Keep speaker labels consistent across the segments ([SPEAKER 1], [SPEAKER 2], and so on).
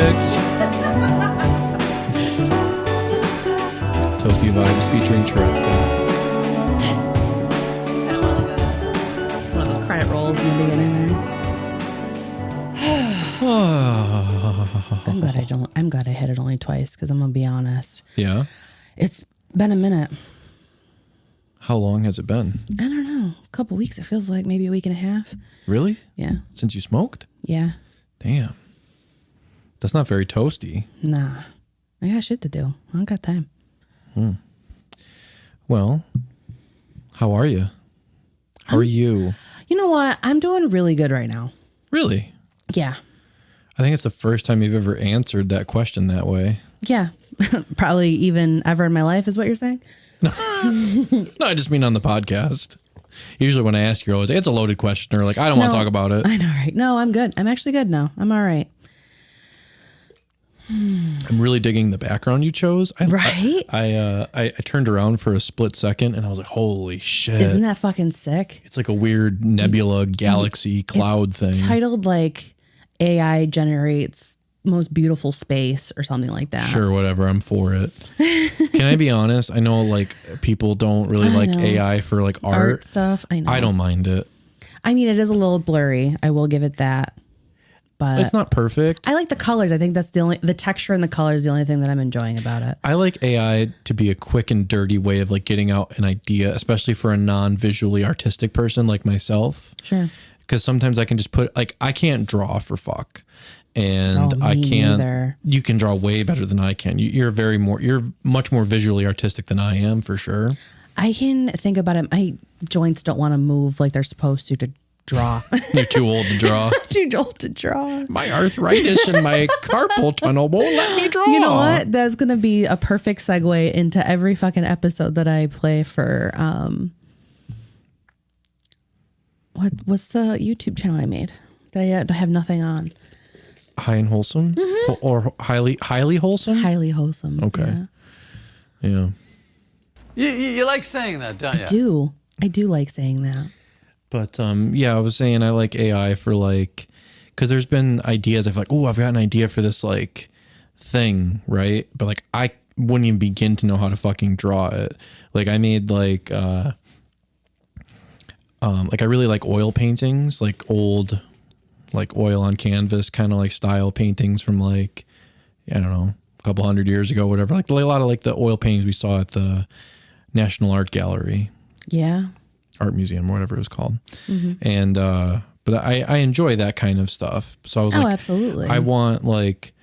[SPEAKER 1] Remix. Toasty Vibes featuring Chereska.
[SPEAKER 2] I want like one of those credit rolls in the beginning there. I'm glad I hit it only twice because I'm gonna be honest.
[SPEAKER 1] Yeah.
[SPEAKER 2] It's been a minute.
[SPEAKER 1] How long has it been?
[SPEAKER 2] I don't know. A couple weeks. It feels like maybe a week and a half.
[SPEAKER 1] Really?
[SPEAKER 2] Yeah.
[SPEAKER 1] Since you smoked?
[SPEAKER 2] Yeah.
[SPEAKER 1] Damn. That's not very toasty.
[SPEAKER 2] Nah. I got shit to do. I don't got time.
[SPEAKER 1] Well, how are you? How are you?
[SPEAKER 2] You know what? I'm doing really good right now.
[SPEAKER 1] Really?
[SPEAKER 2] Yeah.
[SPEAKER 1] I think it's the first time you've ever answered that question that way.
[SPEAKER 2] Yeah. Probably even ever in my life is what you're saying?
[SPEAKER 1] No, I just mean on the podcast. Usually when I ask, you're always, it's a loaded question, or like, I don't want to talk about it.
[SPEAKER 2] I know, right? No, I'm good. I'm actually good now. I'm all right.
[SPEAKER 1] I'm really digging the background you chose.
[SPEAKER 2] Right?
[SPEAKER 1] I turned around for a split second and I was like, holy shit.
[SPEAKER 2] Isn't that fucking sick?
[SPEAKER 1] It's like a weird nebula galaxy cloud thing.
[SPEAKER 2] Titled like AI generates most beautiful space or something like that.
[SPEAKER 1] Sure, whatever. I'm for it. Can I be honest? I know like people don't really like AI for like art
[SPEAKER 2] stuff. I know.
[SPEAKER 1] I don't mind it.
[SPEAKER 2] I mean, it is a little blurry. I will give it that. But
[SPEAKER 1] it's not perfect.
[SPEAKER 2] I like the colors. I think that's the texture and the color is the only thing that I'm enjoying about it.
[SPEAKER 1] I like AI to be a quick and dirty way of like getting out an idea, especially for a non-visually artistic person like myself.
[SPEAKER 2] Sure.
[SPEAKER 1] Because sometimes I can just put like, I can't draw for fuck. And I can't,
[SPEAKER 2] neither.
[SPEAKER 1] You can draw way better than I can. You're much more visually artistic than I am, for sure.
[SPEAKER 2] I can think about it. My joints don't want to move like they're supposed to draw.
[SPEAKER 1] You're too old to draw.
[SPEAKER 2] Too old to draw.
[SPEAKER 1] My arthritis and my carpal tunnel won't let me draw.
[SPEAKER 2] You know what? That's going to be a perfect segue into every fucking episode that I play for, what's the YouTube channel I made that I have nothing on?
[SPEAKER 1] High and wholesome, or highly wholesome.
[SPEAKER 2] Highly wholesome.
[SPEAKER 1] Okay. Yeah.
[SPEAKER 3] You like saying that, don't you?
[SPEAKER 2] I do like saying that.
[SPEAKER 1] But yeah, I was saying I like AI for like, because there's been ideas of like, oh, I've got an idea for this like thing, right? But like I wouldn't even begin to know how to fucking draw it. Like I made like I really like oil paintings, like old, like oil on canvas kind of like style paintings from like, I don't know, a couple hundred years ago, whatever. Like a lot of like the oil paintings we saw at the National Art Gallery. Yeah. Art Museum, or whatever it was called. And, but I enjoy that kind of stuff. So I was like,
[SPEAKER 2] absolutely.
[SPEAKER 1] I want like,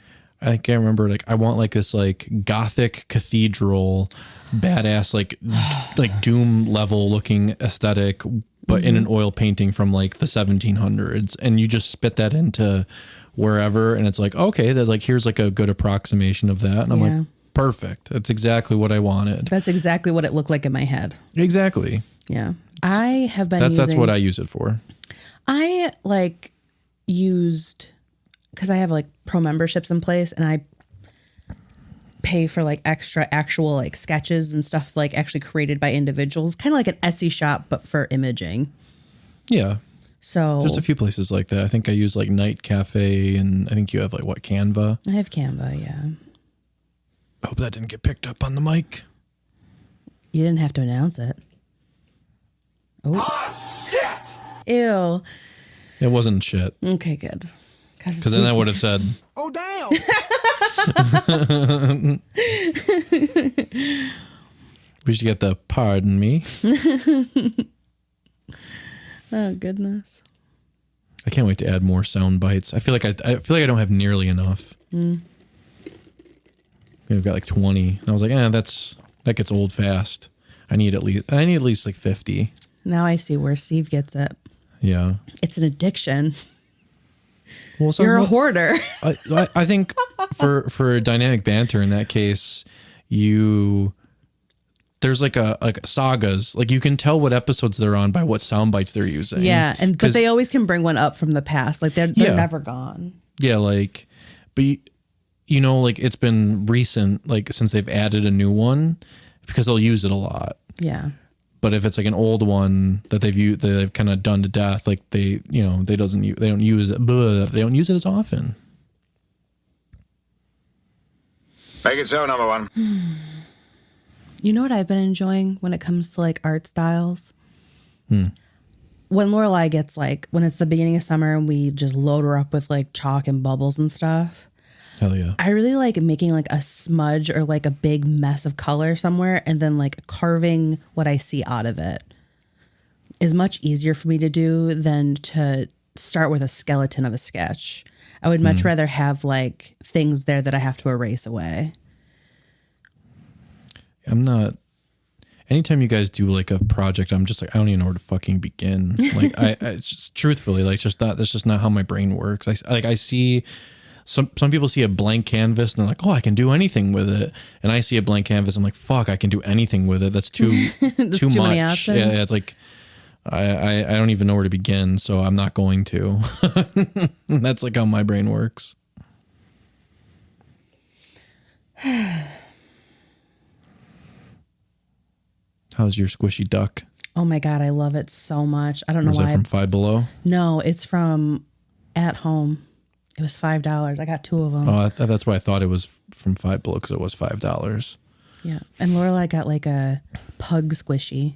[SPEAKER 1] I think I remember like, I want like this like Gothic cathedral, badass, like Doom level looking aesthetic, but in an oil painting from like the 1700s. And you just spit that into wherever. And it's like, okay, there's like, here's like a good approximation of that. And I'm like, perfect. That's exactly what I wanted.
[SPEAKER 2] That's exactly what it looked like in my head.
[SPEAKER 1] Exactly.
[SPEAKER 2] Yeah. I have been
[SPEAKER 1] that's what I use it for.
[SPEAKER 2] I like used, because I have like pro memberships in place and I pay for like extra actual like sketches and stuff like actually created by individuals, kind of like an Etsy shop but for imaging. Yeah. So
[SPEAKER 1] there's a few places like that. I think I use like Night Cafe, and I think you have like what, Canva? I
[SPEAKER 2] have Canva, yeah.
[SPEAKER 1] I hope that didn't get picked up on the mic.
[SPEAKER 2] You didn't have to announce it. Oh, shit! Ew.
[SPEAKER 1] It wasn't shit.
[SPEAKER 2] Okay, good.
[SPEAKER 1] Because then I would have said,
[SPEAKER 4] oh, damn.
[SPEAKER 1] We should get the pardon me.
[SPEAKER 2] Oh, goodness.
[SPEAKER 1] I can't wait to add more sound bites. I feel like I don't have nearly enough. We've got like 20. I was like, that gets old fast. I need at least like 50.
[SPEAKER 2] Now I see where Steve gets it.
[SPEAKER 1] Yeah.
[SPEAKER 2] It's an addiction.
[SPEAKER 1] Well,
[SPEAKER 2] you're a hoarder.
[SPEAKER 1] I think for dynamic banter in that case, there's like sagas. Like you can tell what episodes they're on by what sound bites they're using.
[SPEAKER 2] Yeah, but they always can bring one up from the past. Like they're never gone.
[SPEAKER 1] Yeah, like, but you know, like it's been recent, like since they've added a new one, because they'll use it a lot. Yeah. But if it's like an old one that they've kind of done to death, like they don't use it as often.
[SPEAKER 4] Make it so, number one.
[SPEAKER 2] You know what I've been enjoying when it comes to like art styles? When Lorelai gets like, when it's the beginning of summer and we just load her up with like chalk and bubbles and stuff.
[SPEAKER 1] Hell yeah.
[SPEAKER 2] I really like making like a smudge or like a big mess of color somewhere and then like carving what I see out of it is much easier for me to do than to start with a skeleton of a sketch. I would much rather have like things there that I have to erase away.
[SPEAKER 1] I'm not. Anytime you guys do like a project, I'm just like, I don't even know where to fucking begin. Like, it's just, truthfully, like, just not. That's just not how my brain works. I see some people see a blank canvas and they're like, oh, I can do anything with it. And I see a blank canvas, I'm like, fuck, I can do anything with it. That's too too
[SPEAKER 2] many
[SPEAKER 1] much.
[SPEAKER 2] options.
[SPEAKER 1] Yeah, it's like I don't even know where to begin, so I'm not going to. That's like how my brain works. How's your squishy duck?
[SPEAKER 2] Oh my God, I love it so much. I don't know
[SPEAKER 1] Was
[SPEAKER 2] why.
[SPEAKER 1] that from Five Below?
[SPEAKER 2] No, it's from At Home. It was $5. I got 2 of them.
[SPEAKER 1] Oh, that's why I thought it was from Five Below, because it was $5.
[SPEAKER 2] Yeah. And Lorelai got like a pug squishy.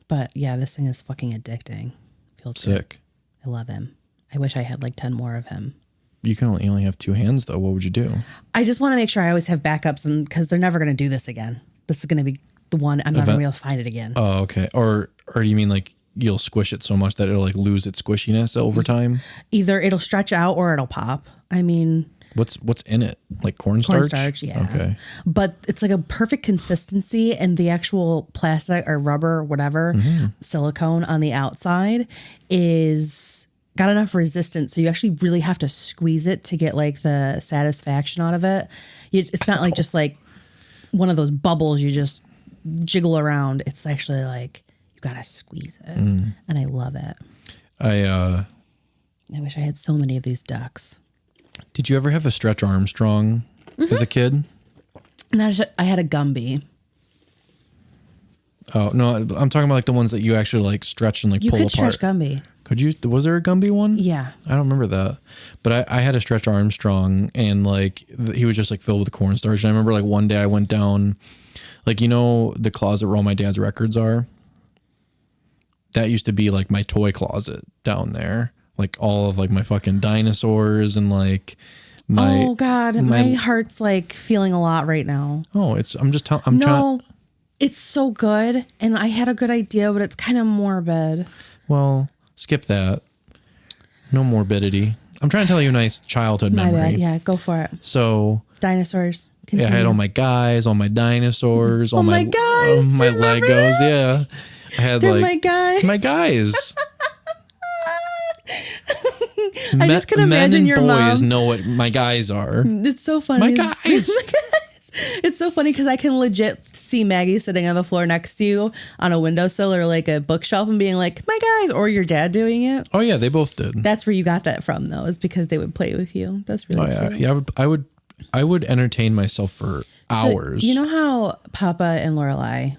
[SPEAKER 2] But yeah, this thing is fucking addicting. Feels
[SPEAKER 1] Sick.
[SPEAKER 2] Good. I love him. I wish I had like 10 more of him.
[SPEAKER 1] You only have 2 hands though. What would you do?
[SPEAKER 2] I just want to make sure I always have backups, and because they're never going to do this again. This is going to be the one. I'm never going to be able to find it again.
[SPEAKER 1] Oh, okay. Or do you mean like you'll squish it so much that it'll like lose its squishiness over time?
[SPEAKER 2] Either it'll stretch out or it'll pop. I mean,
[SPEAKER 1] what's in it? Like cornstarch?
[SPEAKER 2] Cornstarch, yeah.
[SPEAKER 1] Okay.
[SPEAKER 2] But it's like a perfect consistency, and the actual plastic or rubber or whatever silicone on the outside is got enough resistance, so you actually really have to squeeze it to get like the satisfaction out of it. It's not like just like one of those bubbles you just jiggle around. It's actually like you gotta squeeze it, and I love it. I wish I had so many of these ducks.
[SPEAKER 1] Did you ever have a Stretch Armstrong as a kid?
[SPEAKER 2] I had a Gumby.
[SPEAKER 1] Oh no, I'm talking about like the ones that you actually like stretch and like pull apart.
[SPEAKER 2] You could stretch Gumby.
[SPEAKER 1] Could you? Was there a Gumby one?
[SPEAKER 2] Yeah.
[SPEAKER 1] I don't remember that. But I had a Stretch Armstrong, and like he was just like filled with cornstarch. And I remember like one day I went down, like, you know, the closet where all my dad's records are? That used to be like my toy closet down there. Like all of like my fucking dinosaurs and like my.
[SPEAKER 2] Oh God, my heart's like feeling a lot right now.
[SPEAKER 1] Oh, I'm trying.
[SPEAKER 2] No, it's so good. And I had a good idea, but it's kind of morbid.
[SPEAKER 1] Well, skip that. No morbidity. I'm trying to tell you a nice childhood memory.
[SPEAKER 2] My bad. Yeah, go for it.
[SPEAKER 1] So
[SPEAKER 2] dinosaurs.
[SPEAKER 1] Continue. Yeah, I had all my guys, all my dinosaurs, all
[SPEAKER 2] my guys,
[SPEAKER 1] my Legos.
[SPEAKER 2] That?
[SPEAKER 1] Yeah, I had
[SPEAKER 2] They're
[SPEAKER 1] like
[SPEAKER 2] my guys.
[SPEAKER 1] My guys.
[SPEAKER 2] I just can imagine
[SPEAKER 1] men
[SPEAKER 2] your
[SPEAKER 1] and
[SPEAKER 2] mom.
[SPEAKER 1] boys know what my guys are.
[SPEAKER 2] It's so funny.
[SPEAKER 1] My guys.
[SPEAKER 2] It's so funny because I can legit see Maggie sitting on the floor next to you on a windowsill or like a bookshelf and being like, my guys, or your dad doing it.
[SPEAKER 1] Oh yeah, they both did.
[SPEAKER 2] That's where you got that from, though, is because they would play with you. That's really cute.
[SPEAKER 1] Yeah. I would entertain myself for hours.
[SPEAKER 2] So, you know how Papa and Lorelai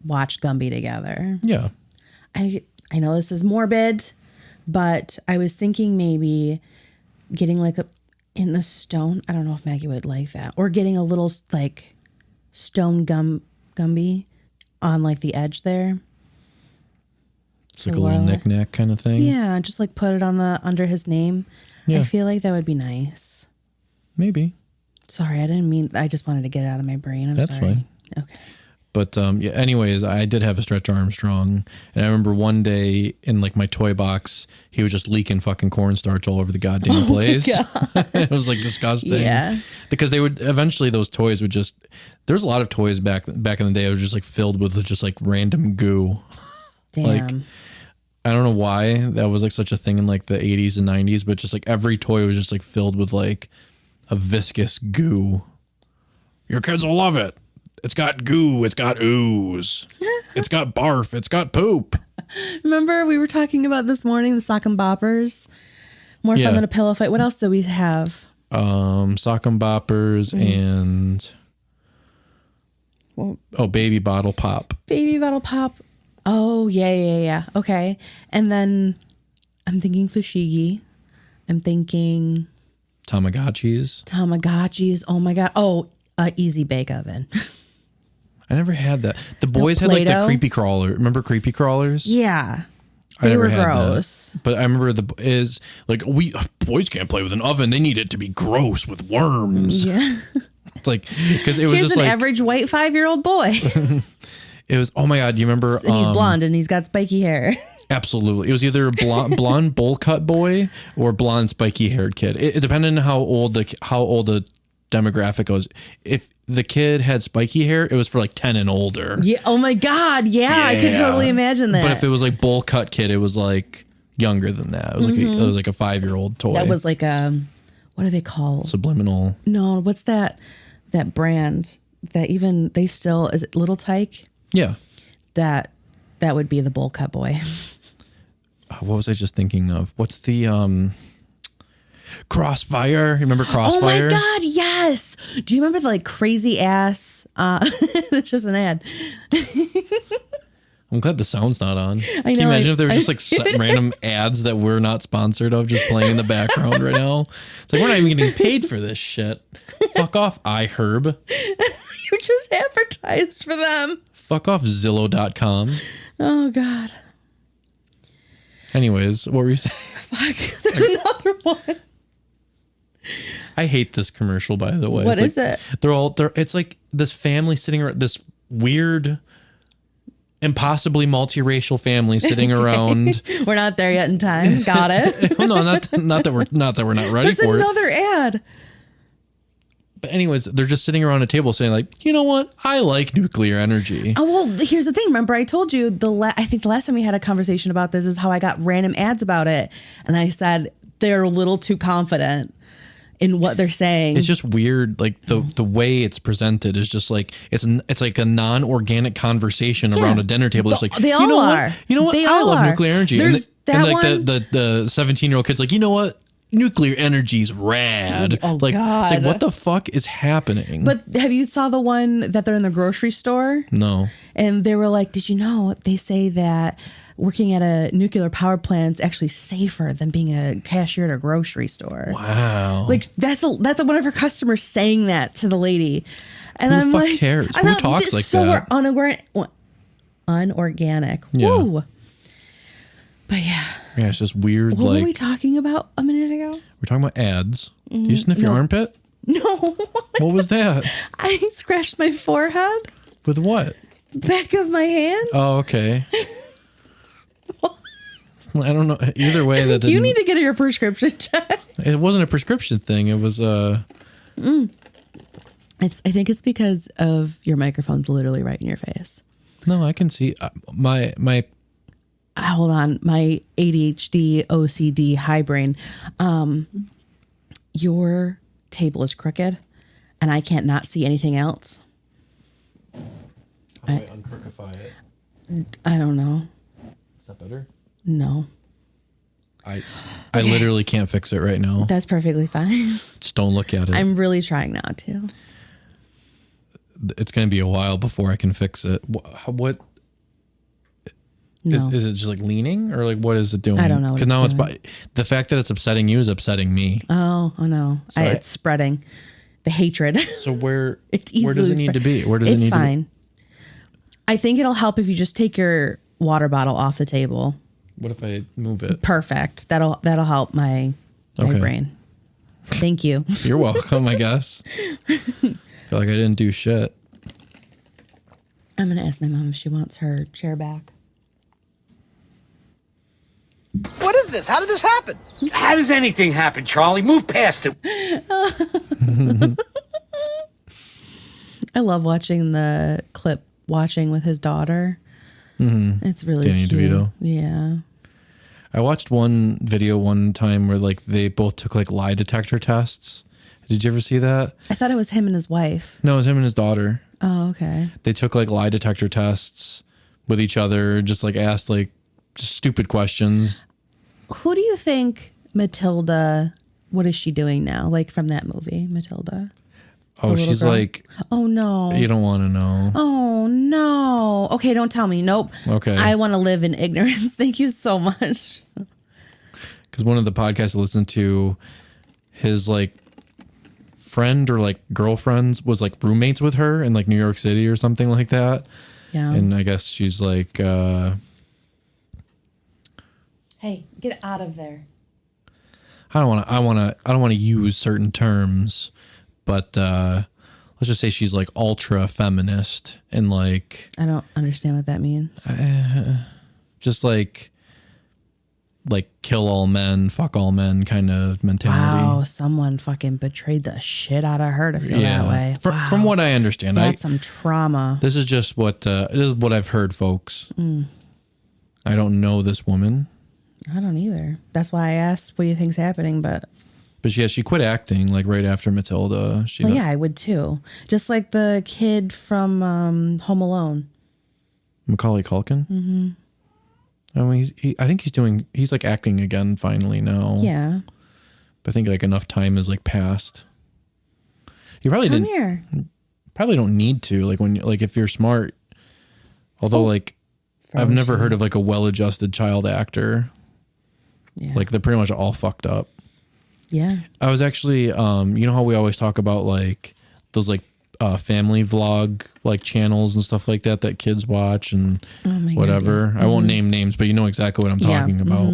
[SPEAKER 2] watched Gumby together?
[SPEAKER 1] Yeah.
[SPEAKER 2] I know this is morbid, but I was thinking maybe getting like in the stone. I don't know if Maggie would like that. Or getting a little like stone Gumby on like the edge there.
[SPEAKER 1] It's like a little knick-knack kind of thing.
[SPEAKER 2] Yeah, just like put it on under his name. Yeah. I feel like that would be nice.
[SPEAKER 1] Maybe.
[SPEAKER 2] Sorry, I didn't mean. I just wanted to get it out of my brain.
[SPEAKER 1] That's
[SPEAKER 2] sorry.
[SPEAKER 1] Fine.
[SPEAKER 2] Okay.
[SPEAKER 1] But yeah. Anyways, I did have a Stretch Armstrong, and I remember one day in like my toy box, he was just leaking fucking cornstarch all over the goddamn place. It was like disgusting.
[SPEAKER 2] Yeah.
[SPEAKER 1] Because they would eventually those toys would just. There's a lot of toys back in the day. It was just like filled with just like random goo.
[SPEAKER 2] Damn.
[SPEAKER 1] Like, I don't know why that was like such a thing in like the 80s and 90s, but just like every toy was just like filled with like a viscous goo. Your kids will love it. It's got goo. It's got ooze. It's got barf. It's got poop.
[SPEAKER 2] Remember we were talking about this morning, the sock and boppers? More fun than a pillow fight. What else do we have?
[SPEAKER 1] Sock and boppers and baby bottle pop.
[SPEAKER 2] Baby bottle pop. Oh, yeah. Okay. And then I'm thinking fushigi. I'm thinking
[SPEAKER 1] Tamagotchis.
[SPEAKER 2] Oh my God. Oh, Easy Bake Oven.
[SPEAKER 1] I never had that. The boys had like the creepy crawler. Remember creepy crawlers?
[SPEAKER 2] Yeah.
[SPEAKER 1] They were gross. But I remember boys can't play with an oven. They need it to be gross with worms.
[SPEAKER 2] Yeah.
[SPEAKER 1] It's like, because it was
[SPEAKER 2] Here's
[SPEAKER 1] just
[SPEAKER 2] an
[SPEAKER 1] like
[SPEAKER 2] average white 5-year-old boy.
[SPEAKER 1] It was, oh my God, do you remember?
[SPEAKER 2] And he's blonde and he's got spiky hair.
[SPEAKER 1] Absolutely. It was either a blonde bowl cut boy or blonde spiky haired kid. It depended on how old the demographic was. If the kid had spiky hair, it was for like 10 and older.
[SPEAKER 2] Yeah. Oh my God. Yeah. I could totally imagine that.
[SPEAKER 1] But if it was like bowl cut kid, it was like younger than that. It was like a 5-year-old toy.
[SPEAKER 2] That was like what are they called?
[SPEAKER 1] Subliminal.
[SPEAKER 2] No, what's that brand that even they still, is it Little Tyke?
[SPEAKER 1] Yeah.
[SPEAKER 2] That would be the bowl cut boy.
[SPEAKER 1] What was I just thinking of? What's the Crossfire? Remember Crossfire?
[SPEAKER 2] Oh my God, yes. Do you remember the like crazy ass it's just an ad.
[SPEAKER 1] I'm glad the sound's not on.
[SPEAKER 2] I know.
[SPEAKER 1] Can you imagine if there was just like random ads that we're not sponsored of just playing in the background right now? It's like, we're not even getting paid for this shit. Fuck off, iHerb.
[SPEAKER 2] You just advertised for them.
[SPEAKER 1] Fuck off, Zillow.com.
[SPEAKER 2] Oh God.
[SPEAKER 1] Anyways, what were you saying?
[SPEAKER 2] Fuck, there's another one.
[SPEAKER 1] I hate this commercial, by the way.
[SPEAKER 2] What is it?
[SPEAKER 1] It's like this family sitting around, this weird, impossibly multiracial family sitting around.
[SPEAKER 2] We're not there yet in time. Got it.
[SPEAKER 1] Well, no, not that we're not ready for it.
[SPEAKER 2] There's another ad.
[SPEAKER 1] But anyways, they're just sitting around a table saying like, you know what? I like nuclear energy.
[SPEAKER 2] Oh, well, here's the thing. Remember I told you I think the last time we had a conversation about this is how I got random ads about it. And I said, they're a little too confident in what they're saying.
[SPEAKER 1] It's just weird. Like the way it's presented is just like, it's like a non-organic conversation around a dinner table. It's like,
[SPEAKER 2] they all are.
[SPEAKER 1] You know what?
[SPEAKER 2] They
[SPEAKER 1] I
[SPEAKER 2] all
[SPEAKER 1] love
[SPEAKER 2] are.
[SPEAKER 1] nuclear energy.
[SPEAKER 2] There's
[SPEAKER 1] and
[SPEAKER 2] that
[SPEAKER 1] like
[SPEAKER 2] one.
[SPEAKER 1] the 17-year-old kid's like, you know what? Nuclear energy's rad.
[SPEAKER 2] Oh,
[SPEAKER 1] like,
[SPEAKER 2] God.
[SPEAKER 1] It's like, what the fuck is happening?
[SPEAKER 2] But have you saw the one that they're in the grocery store?
[SPEAKER 1] No.
[SPEAKER 2] And they were like, did you know they say that working at a nuclear power plant is actually safer than being a cashier at a grocery store?
[SPEAKER 1] Wow.
[SPEAKER 2] Like that's one of her customers saying that to the lady. And
[SPEAKER 1] Who
[SPEAKER 2] I'm
[SPEAKER 1] the fuck
[SPEAKER 2] like,
[SPEAKER 1] cares? Who talks like
[SPEAKER 2] so
[SPEAKER 1] that?
[SPEAKER 2] We're unorganic.
[SPEAKER 1] Yeah.
[SPEAKER 2] Woo. But yeah.
[SPEAKER 1] Yeah, it's just weird.
[SPEAKER 2] What
[SPEAKER 1] like,
[SPEAKER 2] were we talking about a minute ago?
[SPEAKER 1] we're talking about ads. Do you sniff your armpit?
[SPEAKER 2] No.
[SPEAKER 1] What was that?
[SPEAKER 2] I scratched my forehead.
[SPEAKER 1] With what?
[SPEAKER 2] Back of my hand.
[SPEAKER 1] Oh, okay. I don't know. Either way, that didn't,
[SPEAKER 2] You need to get your prescription checked.
[SPEAKER 1] It wasn't a prescription thing. It was
[SPEAKER 2] I think it's because of your microphone's literally right in your face.
[SPEAKER 1] No, I can see my.
[SPEAKER 2] Hold on, my ADHD, OCD, high brain. Your table is crooked, and I can't not see anything else.
[SPEAKER 1] How do I uncrookify it?
[SPEAKER 2] I don't know.
[SPEAKER 1] Is that better?
[SPEAKER 2] No.
[SPEAKER 1] I literally can't fix it right now.
[SPEAKER 2] That's perfectly fine.
[SPEAKER 1] Just don't look at it.
[SPEAKER 2] I'm really trying not to.
[SPEAKER 1] It's going to be a while before I can fix it. What
[SPEAKER 2] No.
[SPEAKER 1] is it just like leaning or like what is it doing?
[SPEAKER 2] I don't know what
[SPEAKER 1] Because now
[SPEAKER 2] it's doing.
[SPEAKER 1] the fact that it's upsetting you is upsetting me.
[SPEAKER 2] Oh no. It's spreading. The hatred.
[SPEAKER 1] So where
[SPEAKER 2] It's
[SPEAKER 1] does it
[SPEAKER 2] easily
[SPEAKER 1] need to be? Where does
[SPEAKER 2] It's
[SPEAKER 1] it need
[SPEAKER 2] fine.
[SPEAKER 1] to
[SPEAKER 2] I think it'll help if you just take your water bottle off the table.
[SPEAKER 1] be? What if I move it?
[SPEAKER 2] Perfect. That'll help my
[SPEAKER 1] Okay.
[SPEAKER 2] brain. Thank you.
[SPEAKER 1] You're welcome, I guess. Feel like I didn't do shit.
[SPEAKER 2] I'm gonna ask my mom if she wants her chair back.
[SPEAKER 4] What is this? How did this happen?
[SPEAKER 5] How does anything happen, Charlie? Move past it.
[SPEAKER 2] I love watching the clip watching with his daughter. Mm-hmm. It's really
[SPEAKER 1] Danny
[SPEAKER 2] cute.
[SPEAKER 1] DeVito.
[SPEAKER 2] Yeah.
[SPEAKER 1] I watched one video one time where like they both took like lie detector tests. Did you ever see that?
[SPEAKER 2] I thought it was him and his wife.
[SPEAKER 1] No, it was him and his daughter.
[SPEAKER 2] Oh, okay.
[SPEAKER 1] They took like lie detector tests with each other, just like asked like just stupid questions.
[SPEAKER 2] Who do you think Matilda, what is she doing now? Like from that movie, Matilda?
[SPEAKER 1] Oh,
[SPEAKER 2] little
[SPEAKER 1] she's
[SPEAKER 2] girl?
[SPEAKER 1] like,
[SPEAKER 2] Oh, no.
[SPEAKER 1] you don't want to know.
[SPEAKER 2] Oh, no. Okay, don't tell me. Nope.
[SPEAKER 1] Okay.
[SPEAKER 2] I want to live in ignorance. Thank you so much.
[SPEAKER 1] Because one of the podcasts I listened to, his like friend or like girlfriends was like roommates with her in like New York City or something like that.
[SPEAKER 2] Yeah.
[SPEAKER 1] And I guess she's like,
[SPEAKER 2] hey, get out of there.
[SPEAKER 1] I don't want to use certain terms, but let's just say she's like ultra feminist and like
[SPEAKER 2] I don't understand what that means.
[SPEAKER 1] just like kill all men, fuck all men kind of mentality.
[SPEAKER 2] Wow, someone fucking betrayed the shit out of her to feel that way.
[SPEAKER 1] From what I understand,
[SPEAKER 2] that's some trauma.
[SPEAKER 1] This is just what I've heard, folks. I don't know this woman.
[SPEAKER 2] I don't either. That's why I asked, what do you think's happening? But
[SPEAKER 1] yeah, she quit acting like right after Matilda.
[SPEAKER 2] Well, yeah, I would too. Just like the kid from Home Alone.
[SPEAKER 1] Macaulay Culkin? Mm-hmm. I mean, I think he's like acting again finally now.
[SPEAKER 2] Yeah.
[SPEAKER 1] But I think like enough time has like passed. He probably
[SPEAKER 2] Come
[SPEAKER 1] didn't.
[SPEAKER 2] here.
[SPEAKER 1] Probably don't need to. Like when like if you're smart. Although like I've never heard of like a well-adjusted child actor.
[SPEAKER 2] Yeah.
[SPEAKER 1] Like they're pretty much all fucked up.
[SPEAKER 2] Yeah. I
[SPEAKER 1] was actually you know how we always talk about like those like family vlog like channels and stuff like that kids watch and whatever. God, yeah. I won't name names, but you know exactly what I'm talking about.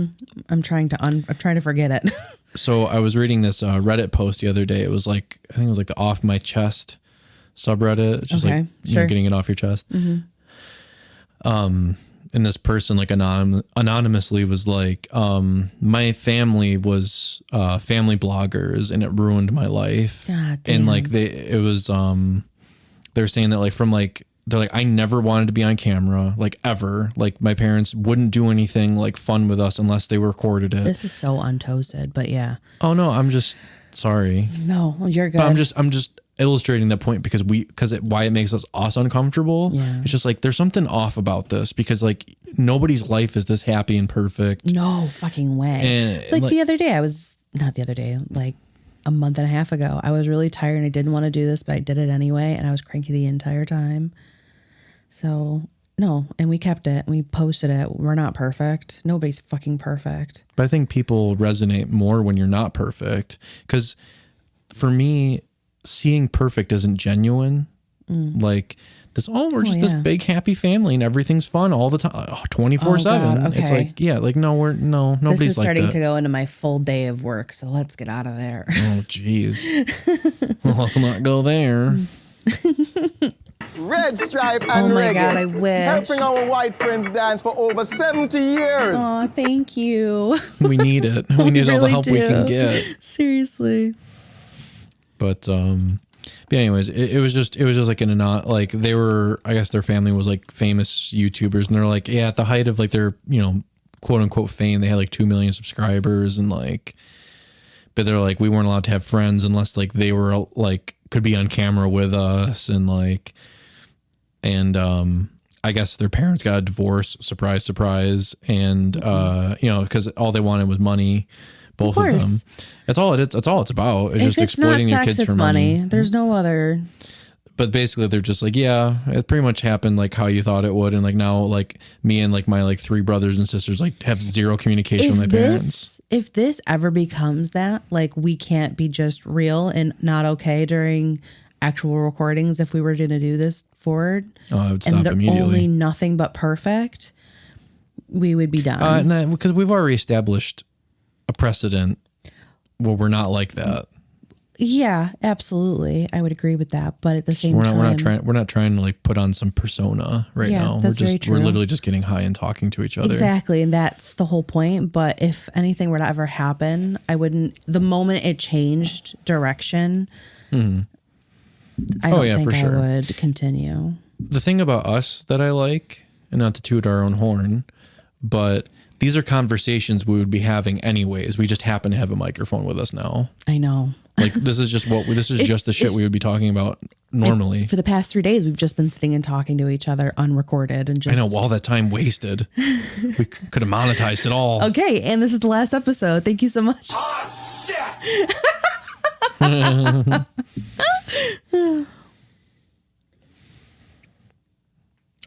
[SPEAKER 2] I'm trying to forget it.
[SPEAKER 1] So I was reading this Reddit post the other day. It was like I think it was like the Off My Chest subreddit. It's just like you know, getting it off your chest. And this person like anonymously was like, my family was family bloggers and it ruined my life. God damn. And like they're saying that like from like they're like I never wanted to be on camera like ever. Like my parents wouldn't do anything like fun with us unless they recorded it.
[SPEAKER 2] This is so untoasted, but yeah.
[SPEAKER 1] Oh no, I'm just sorry.
[SPEAKER 2] No, you're good.
[SPEAKER 1] But I'm just illustrating that point because why it makes us uncomfortable. Yeah. It's just like there's something off about this because like nobody's life is this happy and perfect.
[SPEAKER 2] No fucking way. And like the other day, like a month and a half ago, I was really tired and I didn't want to do this, but I did it anyway, and I was cranky the entire time. So no, and we kept it and we posted it. We're not perfect. Nobody's fucking perfect.
[SPEAKER 1] But I think people resonate more when you're not perfect because for me, seeing perfect isn't genuine. Like this, we're just this big happy family and everyth's fun all the time, 24/7.
[SPEAKER 2] Okay.
[SPEAKER 1] It's like, yeah, like nobody's like that.
[SPEAKER 2] This is starting to go into my full day of work, so let's get out of there.
[SPEAKER 1] Oh, jeez. Well, let's not go there.
[SPEAKER 6] Red Stripe and
[SPEAKER 2] oh my
[SPEAKER 6] reggae,
[SPEAKER 2] God, I wish.
[SPEAKER 6] helping our white friends dance for over 70 years.
[SPEAKER 2] Oh, thank you.
[SPEAKER 1] We need it. We need all the help we can get.
[SPEAKER 2] Seriously.
[SPEAKER 1] But anyways, it was just like like they were, I guess their family was like famous YouTubers and they're like, yeah, at the height of like their, you know, quote unquote fame, they had like 2 million subscribers and like, but they're like, we weren't allowed to have friends unless like they were like, could be on camera with us and like, and I guess their parents got a divorce, surprise, surprise. And, you know, cause all they wanted was money. Both of them. That's all it's about. It's just exploiting your kids for money.
[SPEAKER 2] There's no other.
[SPEAKER 1] But basically they're just like, yeah, it pretty much happened like how you thought it would. And like now like me and like my like 3 brothers and sisters like have zero communication with my parents.
[SPEAKER 2] If this ever becomes that, like we can't be just real and not okay during actual recordings if we were going to do this forward.
[SPEAKER 1] Oh, I would stop immediately.
[SPEAKER 2] Only nothing but perfect, we would be done.
[SPEAKER 1] Because we've already established a precedent where we're not like that.
[SPEAKER 2] Yeah, absolutely. I would agree with that. But at the same time,
[SPEAKER 1] we're not trying to like put on some persona right now. We're literally just getting high and talking to each other.
[SPEAKER 2] Exactly. And that's the whole point. But if anything were to ever happen, I wouldn't, the moment it changed direction, I don't think I would continue.
[SPEAKER 1] The thing about us that I like, and not to toot our own horn, but these are conversations we would be having anyways. We just happen to have a microphone with us now.
[SPEAKER 2] I know.
[SPEAKER 1] Like this is just just the shit we would be talking about normally.
[SPEAKER 2] For the past 3 days, we've just been sitting and talking to each other unrecorded and just.
[SPEAKER 1] I know, all that time wasted. We could have monetized it all.
[SPEAKER 2] Okay, and this is the last episode. Thank you so much. Oh
[SPEAKER 1] shit!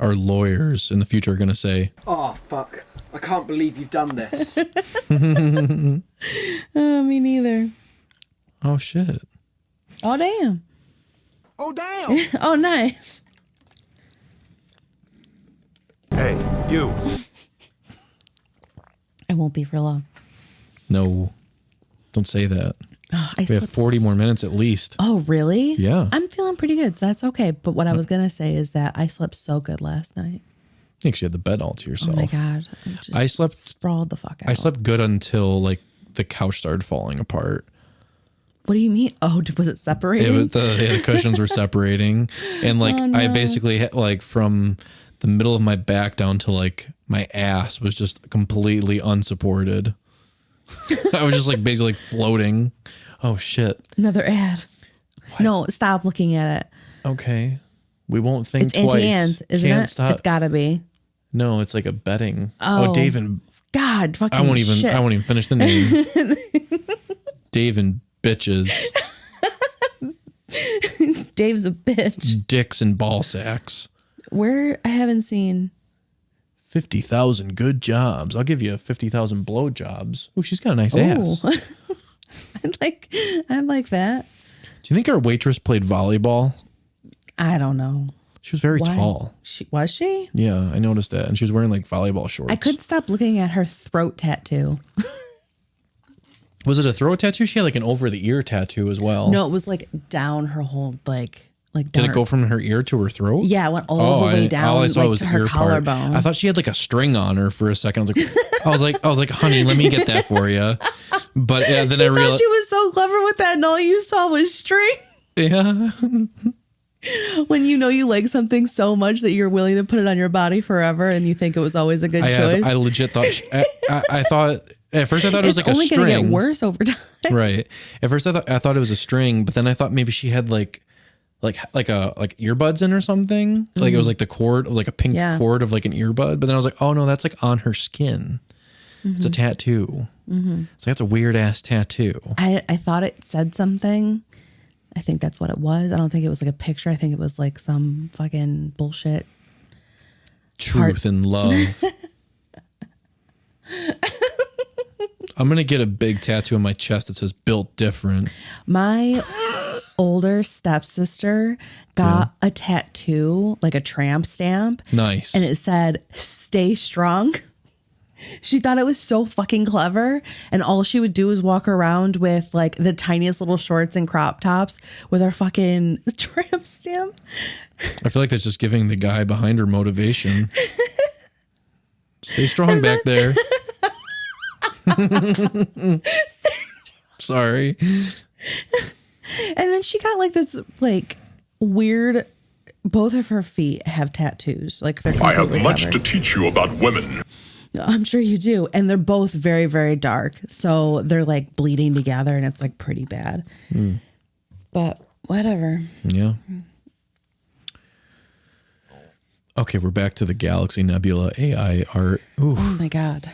[SPEAKER 1] Our lawyers in the future are going to say,
[SPEAKER 7] "Oh fuck! I can't believe you've done this."
[SPEAKER 2] Me neither.
[SPEAKER 1] Oh, shit.
[SPEAKER 2] Oh, damn.
[SPEAKER 4] Oh, damn.
[SPEAKER 2] Oh, nice.
[SPEAKER 7] Hey, you.
[SPEAKER 2] I won't be for long.
[SPEAKER 1] No. Don't say that.
[SPEAKER 2] Oh,
[SPEAKER 1] We have 40 more minutes at least.
[SPEAKER 2] Oh, really?
[SPEAKER 1] Yeah.
[SPEAKER 2] I'm feeling pretty good, so that's okay. But what I was going to say is that I slept so good last night.
[SPEAKER 1] I think you had the bed all to yourself.
[SPEAKER 2] Oh, my God.
[SPEAKER 1] I slept
[SPEAKER 2] sprawled the fuck out.
[SPEAKER 1] I slept good until like the couch started falling apart.
[SPEAKER 2] What do you mean? Oh, was it separating?
[SPEAKER 1] It was the cushions were separating, and like I basically had, like from the middle of my back down to like my ass was just completely unsupported. I was just like basically floating. Oh shit!
[SPEAKER 2] Another ad. What? No, stop looking at it.
[SPEAKER 1] Okay, we won't think
[SPEAKER 2] it's
[SPEAKER 1] twice.
[SPEAKER 2] Auntie Anne's, isn't
[SPEAKER 1] Can't
[SPEAKER 2] it?
[SPEAKER 1] Stop.
[SPEAKER 2] It's gotta be.
[SPEAKER 1] No, it's like a betting.
[SPEAKER 2] Oh,
[SPEAKER 1] Dave and
[SPEAKER 2] God, fucking
[SPEAKER 1] I won't even.
[SPEAKER 2] shit.
[SPEAKER 1] I won't even finish the name. Dave and bitches.
[SPEAKER 2] Dave's a bitch.
[SPEAKER 1] Dicks and ball sacks.
[SPEAKER 2] Where I haven't seen
[SPEAKER 1] 50,000 good jobs. I'll give you 50,000 blow jobs. Oh, she's got a nice ass. Do
[SPEAKER 2] I like that.
[SPEAKER 1] you think our waitress played volleyball?
[SPEAKER 2] I don't know.
[SPEAKER 1] She was very
[SPEAKER 2] Why?
[SPEAKER 1] tall.
[SPEAKER 2] Was she?
[SPEAKER 1] Yeah, I noticed that. And she was wearing like volleyball shorts.
[SPEAKER 2] I could stop looking at her throat tattoo.
[SPEAKER 1] Was it a throat tattoo? She had like an over the ear tattoo as well.
[SPEAKER 2] No, it was like down her whole like
[SPEAKER 1] Did
[SPEAKER 2] down
[SPEAKER 1] it go from her ear to her throat?
[SPEAKER 2] Yeah, it went all the way down.
[SPEAKER 1] All I saw
[SPEAKER 2] like,
[SPEAKER 1] was
[SPEAKER 2] to
[SPEAKER 1] the
[SPEAKER 2] her
[SPEAKER 1] ear part.
[SPEAKER 2] collarbone.
[SPEAKER 1] I thought she had like a string on her for a second. I was like, honey, let me get that for you. But then I realized
[SPEAKER 2] she was so clever with that, and all you saw was string.
[SPEAKER 1] Yeah.
[SPEAKER 2] When you know you like something so much that you're willing to put it on your body forever, and you think it was always a good choice.
[SPEAKER 1] I legit thought. I thought at first I thought it was like a string.
[SPEAKER 2] It's only gonna get worse over time.
[SPEAKER 1] Right. At first I thought it was a string, but then I thought maybe she had like earbuds in or something. Mm-hmm. Like it was like the cord, it was like a pink cord of like an earbud. But then I was like, oh no, that's like on her skin. Mm-hmm. It's a tattoo. Mm-hmm. So that's a weird ass tattoo.
[SPEAKER 2] I thought it said something. I think that's what it was. I don't think it was like a picture. I think it was like some fucking bullshit.
[SPEAKER 1] Truth and love. I'm going to get a big tattoo on my chest that says built different.
[SPEAKER 2] My older stepsister got a tattoo, like a tramp stamp.
[SPEAKER 1] Nice.
[SPEAKER 2] And it said, stay strong. She thought it was so fucking clever. And all she would do is walk around with like the tiniest little shorts and crop tops with her fucking tramp stamp.
[SPEAKER 1] I feel like that's just giving the guy behind her motivation. Stay strong back there. Sorry.
[SPEAKER 2] And then she got like this like weird, both of her feet have tattoos. Like they're
[SPEAKER 8] I have much
[SPEAKER 2] covered.
[SPEAKER 8] to teach you about women.
[SPEAKER 2] I'm sure you do. And they're both very, very dark. So they're like bleeding together and it's like pretty bad. Mm. But whatever.
[SPEAKER 1] Yeah. Okay, we're back to the Galaxy Nebula AI art. Ooh.
[SPEAKER 2] Oh my God.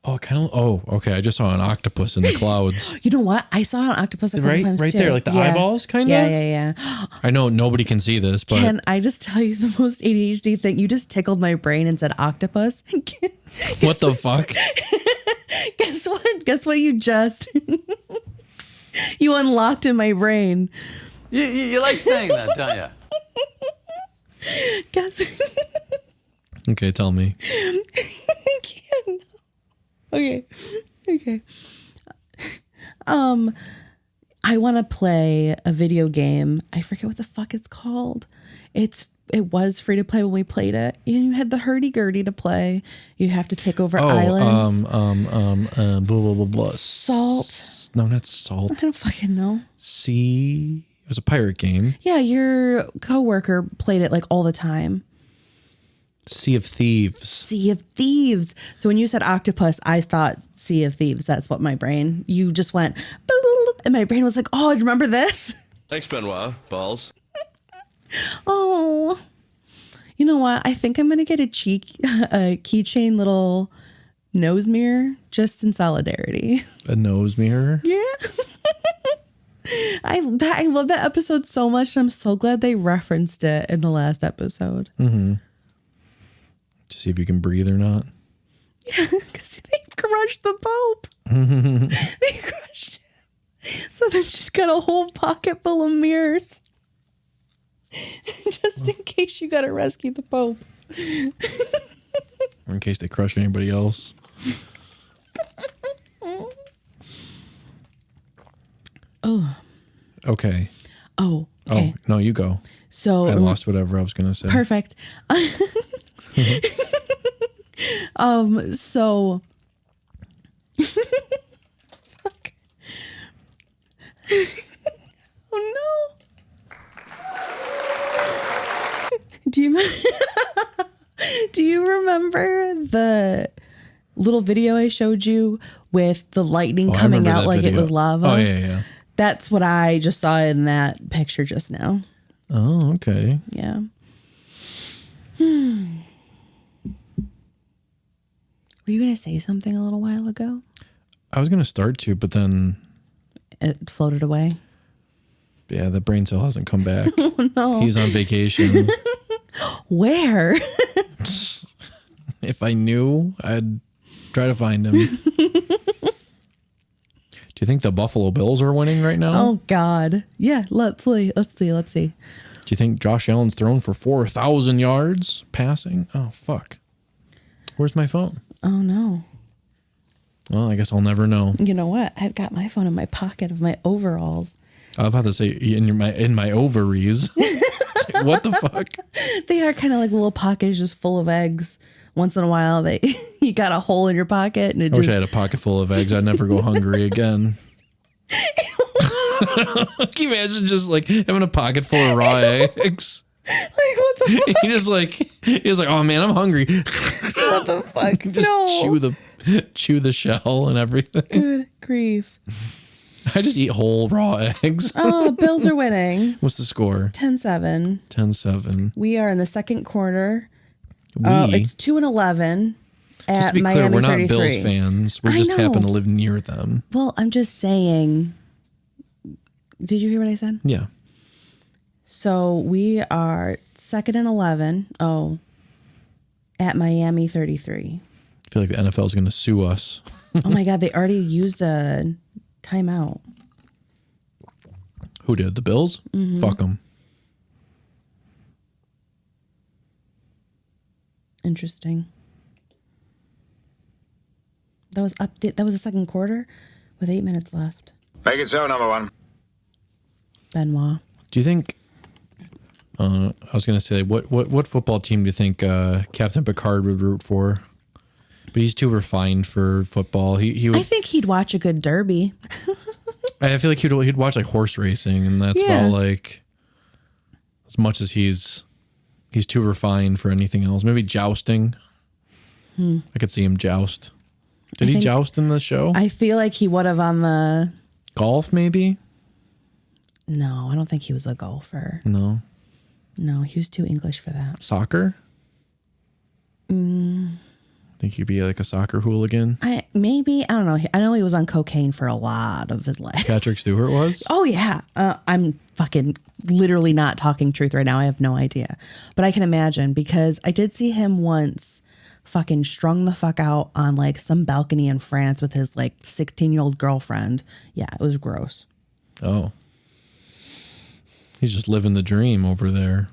[SPEAKER 1] Okay. I just saw an octopus in the clouds.
[SPEAKER 2] You know what? I saw an octopus a couple times
[SPEAKER 1] right
[SPEAKER 2] too.
[SPEAKER 1] there, like the eyeballs, kind of.
[SPEAKER 2] Yeah.
[SPEAKER 1] I know nobody can see this, but
[SPEAKER 2] can I just tell you the most ADHD thing? You just tickled my brain and said octopus.
[SPEAKER 1] What the fuck?
[SPEAKER 2] Guess what? Guess what? You just you unlocked in my brain.
[SPEAKER 3] You like saying that, don't you?
[SPEAKER 2] Guess.
[SPEAKER 1] Okay, tell me.
[SPEAKER 2] I can't. Okay. I want to play a video game. I forget what the fuck it's called. It was free to play when we played it. You had the hurdy-gurdy to play. You have to take over islands.
[SPEAKER 1] Blah, blah, blah, blah.
[SPEAKER 2] Salt.
[SPEAKER 1] No, not Salt.
[SPEAKER 2] I don't fucking know.
[SPEAKER 1] Sea. It was a pirate game.
[SPEAKER 2] Yeah, your coworker played it like all the time.
[SPEAKER 1] Sea of Thieves.
[SPEAKER 2] Sea of Thieves. So when you said octopus, I thought Sea of Thieves. That's what my brain. You just went, and my brain was like, oh, I remember this.
[SPEAKER 7] Thanks, Benoit. Balls.
[SPEAKER 2] Oh, you know what? I think I'm gonna get a keychain little nose mirror just in solidarity.
[SPEAKER 1] A nose mirror.
[SPEAKER 2] Yeah. I love that episode so much. And I'm so glad they referenced it in the last episode.
[SPEAKER 1] Mm-hmm. To see if you can breathe or not.
[SPEAKER 2] Yeah, because they crushed the Pope. They crushed him. And then she's got a whole pocket full of mirrors. Just in case you got to rescue the Pope.
[SPEAKER 1] Or in case they crush anybody else.
[SPEAKER 2] Oh.
[SPEAKER 1] Okay.
[SPEAKER 2] Oh. Okay.
[SPEAKER 1] Oh, no, you go.
[SPEAKER 2] So
[SPEAKER 1] I lost whatever I was going to say.
[SPEAKER 2] Perfect. So fuck. Oh no. Do you remember the little video I showed you with the lightning coming out like
[SPEAKER 1] video.
[SPEAKER 2] It was lava?
[SPEAKER 1] Oh, yeah.
[SPEAKER 2] That's what I just saw in that picture just now.
[SPEAKER 1] Oh, okay.
[SPEAKER 2] Yeah. Were you going to say something a little while ago?
[SPEAKER 1] I was going to start to, but then...
[SPEAKER 2] It floated away?
[SPEAKER 1] Yeah, the brain cell hasn't come back.
[SPEAKER 2] Oh, no.
[SPEAKER 1] He's on vacation.
[SPEAKER 2] Where?
[SPEAKER 1] If I knew, I'd try to find him. Do you think the Buffalo Bills are winning right now?
[SPEAKER 2] Oh, God. Yeah, let's see.
[SPEAKER 1] Do you think Josh Allen's thrown for 4,000 yards passing? Oh, fuck. Where's my phone?
[SPEAKER 2] Oh, no.
[SPEAKER 1] Well, I guess I'll never know.
[SPEAKER 2] You know what? I've got my phone in my pocket of my overalls.
[SPEAKER 1] I was about to say in my ovaries. Like, what the fuck?
[SPEAKER 2] They are kind of like little pockets just full of eggs. Once in a while, you got a hole in your pocket, and
[SPEAKER 1] I wish I had a pocket full of eggs. I'd never go hungry again. Can you imagine just like having a pocket full of raw eggs?
[SPEAKER 2] Like, what the fuck?
[SPEAKER 1] He's like, oh man, I'm hungry.
[SPEAKER 2] What the fuck?
[SPEAKER 1] Just
[SPEAKER 2] No.
[SPEAKER 1] chew the shell and everything.
[SPEAKER 2] Good grief.
[SPEAKER 1] I just eat whole raw eggs.
[SPEAKER 2] Oh, Bills are winning.
[SPEAKER 1] What's the score?
[SPEAKER 2] 10-7.
[SPEAKER 1] 10-7.
[SPEAKER 2] We are in the second quarter. It's 2-11 at
[SPEAKER 1] Just to be
[SPEAKER 2] Miami
[SPEAKER 1] clear, we're not
[SPEAKER 2] 33.
[SPEAKER 1] Bills fans. We
[SPEAKER 2] I
[SPEAKER 1] just
[SPEAKER 2] know.
[SPEAKER 1] happen to live near them.
[SPEAKER 2] Well, I'm just saying. Did you hear what I said?
[SPEAKER 1] Yeah.
[SPEAKER 2] So we are 2nd and 11. Oh, at Miami 33.
[SPEAKER 1] I feel like the NFL is going to sue us.
[SPEAKER 2] Oh my God, they already used a timeout.
[SPEAKER 1] Who did? The Bills?
[SPEAKER 2] Mm-hmm.
[SPEAKER 1] Fuck them.
[SPEAKER 2] Interesting. That was That was the second quarter with 8 minutes left.
[SPEAKER 8] Make it so, number one.
[SPEAKER 2] Benoit.
[SPEAKER 1] Do you think? I was going to say, what football team do you think Captain Picard would root for? But he's too refined for football. He would.
[SPEAKER 2] I think he'd watch a good derby.
[SPEAKER 1] I feel like he'd watch like horse racing, and that's about like as much as he's too refined for anything else. Maybe jousting. I could see him joust. Did he joust in the show?
[SPEAKER 2] I feel like he would have on the
[SPEAKER 1] Golf, maybe.
[SPEAKER 2] No, I don't think he was a golfer.
[SPEAKER 1] No.
[SPEAKER 2] No, he was too English for that.
[SPEAKER 1] Soccer. Think he'd be like a soccer hooligan.
[SPEAKER 2] I don't know. I know he was on cocaine for a lot of his life.
[SPEAKER 1] Patrick Stewart was.
[SPEAKER 2] Oh yeah. I'm fucking literally not talking truth right now. I have no idea, but I can imagine because I did see him once fucking strung the fuck out on like some balcony in France with his like 16-year-old girlfriend. Yeah, it was gross.
[SPEAKER 1] Oh. He's just living the dream over there.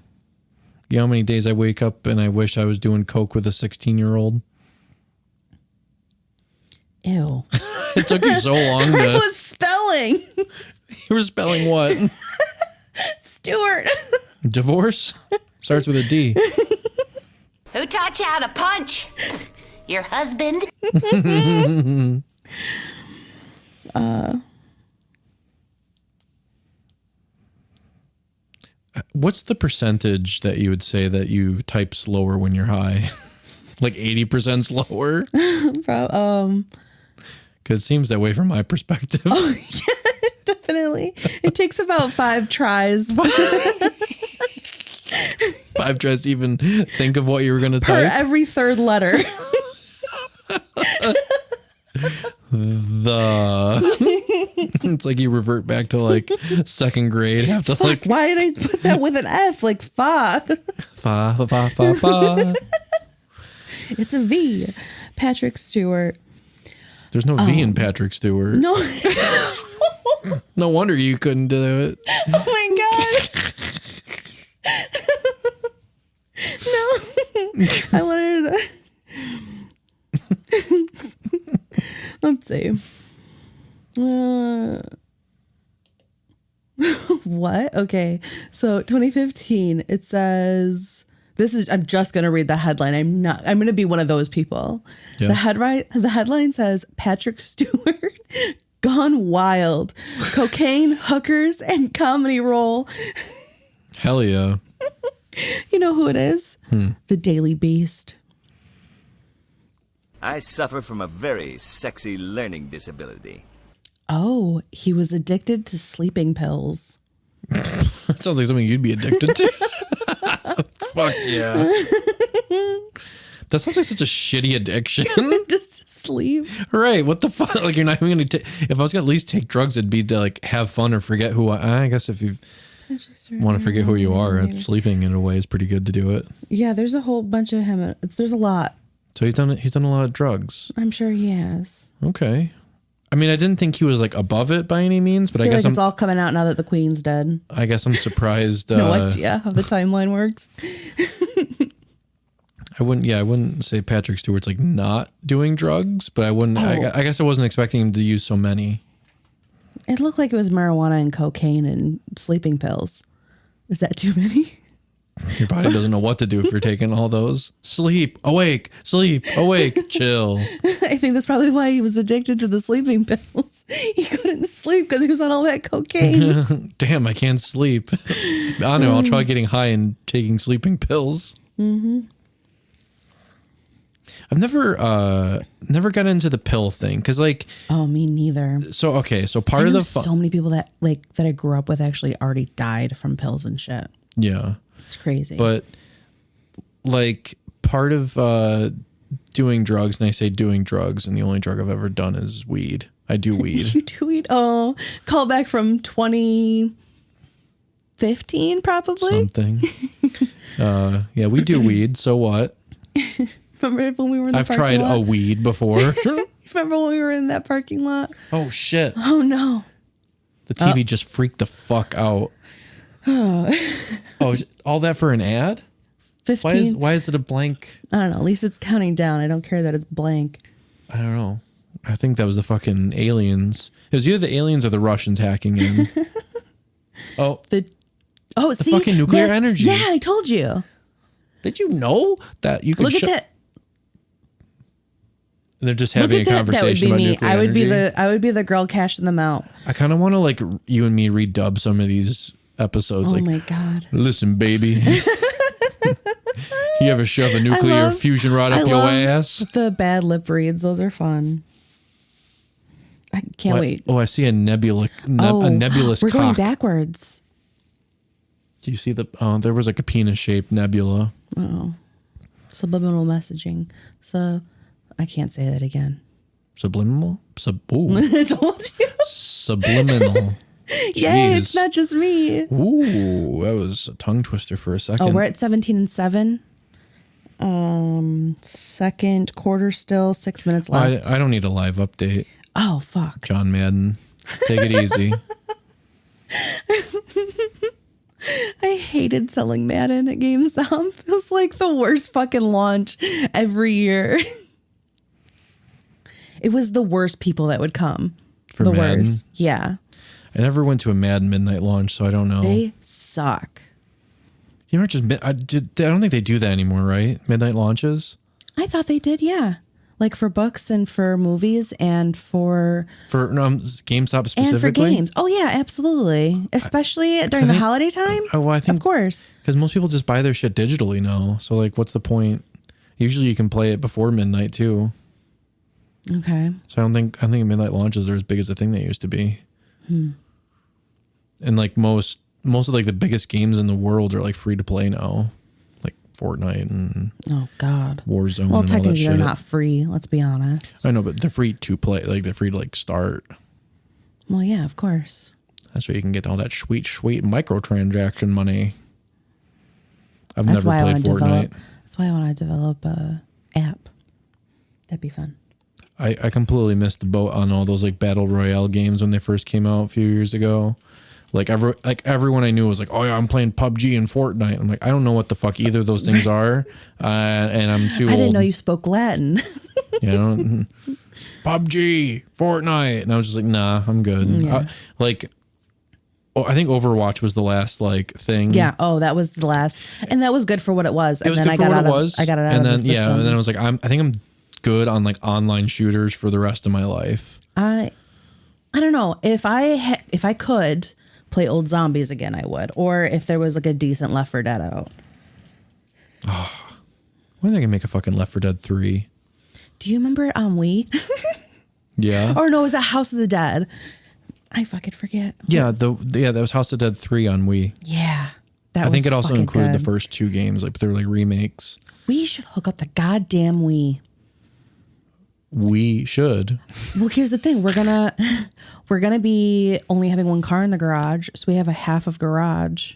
[SPEAKER 1] You know how many days I wake up and I wish I was doing coke with a 16-year-old?
[SPEAKER 2] Ew.
[SPEAKER 1] It took you so long to...
[SPEAKER 2] I was spelling.
[SPEAKER 1] You were spelling what?
[SPEAKER 2] Stewart.
[SPEAKER 1] Divorce? Starts with a D.
[SPEAKER 9] Who taught you how to punch? Your husband?
[SPEAKER 1] What's the percentage that you would say that you type slower when you're high? Like 80% slower? Because it seems that way from my perspective.
[SPEAKER 2] Oh, yeah, definitely. It takes about 5 tries.
[SPEAKER 1] 5 tries to even think of what you were going to
[SPEAKER 2] Per
[SPEAKER 1] type.
[SPEAKER 2] every third letter.
[SPEAKER 1] It's like you revert back to like second grade. Have to like,
[SPEAKER 2] why did I put that with an F? Like fa.
[SPEAKER 1] Fa.
[SPEAKER 2] It's a V. Patrick Stewart.
[SPEAKER 1] There's no V in Patrick Stewart.
[SPEAKER 2] No.
[SPEAKER 1] No wonder you couldn't do it.
[SPEAKER 2] Oh my god. No. I wanted to. Let's see. What? Okay. So 2015, it says, I'm just going to read the headline. I'm going to be one of those people.
[SPEAKER 1] Yeah.
[SPEAKER 2] The headline says, Patrick Stewart gone wild. Cocaine, hookers, and comedy role.
[SPEAKER 1] Hell yeah.
[SPEAKER 2] You know who it is? The Daily Beast.
[SPEAKER 8] I suffer from a very sexy learning disability.
[SPEAKER 2] Oh, he was addicted to sleeping pills.
[SPEAKER 1] That sounds like something you'd be addicted to. Fuck yeah. That sounds like such a shitty addiction.
[SPEAKER 2] Just sleep.
[SPEAKER 1] Right. What the fuck? Like, you're not even going to if I was going to at least take drugs, it'd be to like have fun or forget who I guess if you want to forget who you are, sleeping in a way is pretty good to do it.
[SPEAKER 2] Yeah, there's a whole bunch of him. There's a lot.
[SPEAKER 1] So he's done a lot of drugs.
[SPEAKER 2] I'm sure he has.
[SPEAKER 1] Okay. I mean, I didn't think he was like above it by any means, but I guess
[SPEAKER 2] it's all coming out now that the Queen's dead.
[SPEAKER 1] I guess I'm surprised.
[SPEAKER 2] No idea how the timeline works.
[SPEAKER 1] I wouldn't say Patrick Stewart's like not doing drugs, but I wouldn't. I guess I wasn't expecting him to use so many.
[SPEAKER 2] It looked like it was marijuana and cocaine and sleeping pills. Is that too many?
[SPEAKER 1] Your body doesn't know what to do if you're taking all those. Sleep, awake, chill.
[SPEAKER 2] I think that's probably why he was addicted to the sleeping pills. He couldn't sleep because he was on all that cocaine.
[SPEAKER 1] Damn, I can't sleep. I don't know. I'll try getting high and taking sleeping pills.
[SPEAKER 2] Mm-hmm.
[SPEAKER 1] I've never got into the pill thing because like.
[SPEAKER 2] Oh, me neither.
[SPEAKER 1] So part of the
[SPEAKER 2] so many people that I grew up with actually already died from pills and shit.
[SPEAKER 1] Yeah.
[SPEAKER 2] It's crazy.
[SPEAKER 1] But like part of doing drugs, and I say doing drugs, and the only drug I've ever done is weed. I do weed.
[SPEAKER 2] You do weed? Oh, call back from 2015 probably?
[SPEAKER 1] Something. Yeah, we do weed. So what?
[SPEAKER 2] Remember when we were in the
[SPEAKER 1] I've
[SPEAKER 2] parking
[SPEAKER 1] tried
[SPEAKER 2] lot?
[SPEAKER 1] a weed before.
[SPEAKER 2] Remember when we were in that parking lot?
[SPEAKER 1] Oh, shit.
[SPEAKER 2] Oh, no.
[SPEAKER 1] The TV just freaked the fuck out. Oh, all that for an ad?
[SPEAKER 2] 15.
[SPEAKER 1] Why is it a blank?
[SPEAKER 2] I don't know. At least it's counting down. I don't care that it's blank.
[SPEAKER 1] I don't know. I think that was the fucking aliens. It was either the aliens or the Russians hacking in.
[SPEAKER 2] See,
[SPEAKER 1] fucking nuclear energy.
[SPEAKER 2] Yeah, I told you.
[SPEAKER 1] Did you know that you could
[SPEAKER 2] look at that?
[SPEAKER 1] They're just having a conversation about nuclear energy.
[SPEAKER 2] I would be the girl cashing them out.
[SPEAKER 1] I kind of want to like you and me redub some of these episodes.
[SPEAKER 2] Oh
[SPEAKER 1] like,
[SPEAKER 2] my god!
[SPEAKER 1] Listen, baby. You ever shove a nuclear fusion rod up your ass?
[SPEAKER 2] The bad lip reads; those are fun. I can't wait.
[SPEAKER 1] Oh, I see a nebulous
[SPEAKER 2] We're
[SPEAKER 1] cock.
[SPEAKER 2] going backwards.
[SPEAKER 1] Do you see there was like a penis-shaped nebula.
[SPEAKER 2] Oh, subliminal messaging. So I can't say that again.
[SPEAKER 1] Subliminal?
[SPEAKER 2] I told you.
[SPEAKER 1] Subliminal.
[SPEAKER 2] Yay, it's not just me.
[SPEAKER 1] Ooh, that was a tongue twister for a second.
[SPEAKER 2] Oh, we're at 17-7. Second quarter still, 6 minutes left.
[SPEAKER 1] I don't need a live update.
[SPEAKER 2] Oh, fuck.
[SPEAKER 1] John Madden. Take it easy.
[SPEAKER 2] I hated selling Madden at GameStop. It was like the worst fucking launch every year. It was the worst people that would come.
[SPEAKER 1] For
[SPEAKER 2] the
[SPEAKER 1] Madden?
[SPEAKER 2] worst. Yeah.
[SPEAKER 1] I never went to a Madden midnight launch, so I don't know.
[SPEAKER 2] They suck.
[SPEAKER 1] You know, I don't think they do that anymore, right? Midnight launches?
[SPEAKER 2] I thought they did, yeah. Like for books and for movies and for
[SPEAKER 1] GameStop specifically?
[SPEAKER 2] And for games. Oh, yeah, absolutely. Especially during the holiday time.
[SPEAKER 1] Oh, well, I think.
[SPEAKER 2] Of course.
[SPEAKER 1] Because most people just buy their shit digitally now. So, like, what's the point? Usually you can play it before midnight, too.
[SPEAKER 2] Okay.
[SPEAKER 1] So I think midnight launches are as big as the thing they used to be. And like most of like the biggest games in the world are like free to play now, like Fortnite and Warzone.
[SPEAKER 2] Well,
[SPEAKER 1] and
[SPEAKER 2] technically
[SPEAKER 1] all that shit.
[SPEAKER 2] they're not free. Let's be honest.
[SPEAKER 1] I know, but they're free to play. Like they're free to like start.
[SPEAKER 2] Well, yeah, of course.
[SPEAKER 1] That's where you can get all that sweet microtransaction money. I've
[SPEAKER 2] That's
[SPEAKER 1] never played Fortnite.
[SPEAKER 2] That's why I want to develop a app. That'd be fun.
[SPEAKER 1] I completely missed the boat on all those like battle royale games when they first came out a few years ago. Like everyone I knew was like, oh yeah, I'm playing PUBG and Fortnite. I'm like, I don't know what the fuck either of those things are, and I'm too old.
[SPEAKER 2] I didn't know you spoke Latin.
[SPEAKER 1] You know, PUBG, Fortnite, and I was just like, nah, I'm good.
[SPEAKER 2] Yeah.
[SPEAKER 1] I think Overwatch was the last like thing.
[SPEAKER 2] Yeah. Oh, that was the last, and that was good for what it was.
[SPEAKER 1] It was good for what it was.
[SPEAKER 2] I got it out
[SPEAKER 1] and
[SPEAKER 2] of
[SPEAKER 1] then
[SPEAKER 2] the system.
[SPEAKER 1] and then I was like, I think I'm good on like online shooters for the rest of my life.
[SPEAKER 2] I don't know if I could play old zombies again, I would, or if there was like a decent Left 4 Dead out.
[SPEAKER 1] When are they gonna make a fucking Left 4 Dead 3?
[SPEAKER 2] Do you remember it on Wii?
[SPEAKER 1] Yeah.
[SPEAKER 2] Or no, it was that House of the Dead. I fucking forget.
[SPEAKER 1] Yeah, that was House of Dead 3 on Wii.
[SPEAKER 2] Yeah.
[SPEAKER 1] I think it also included
[SPEAKER 2] good.
[SPEAKER 1] the first 2 games, like they're like remakes.
[SPEAKER 2] We should hook up the goddamn Wii.
[SPEAKER 1] We should.
[SPEAKER 2] Well, here's the thing. We're gonna be only having one car in the garage, so we have a half of garage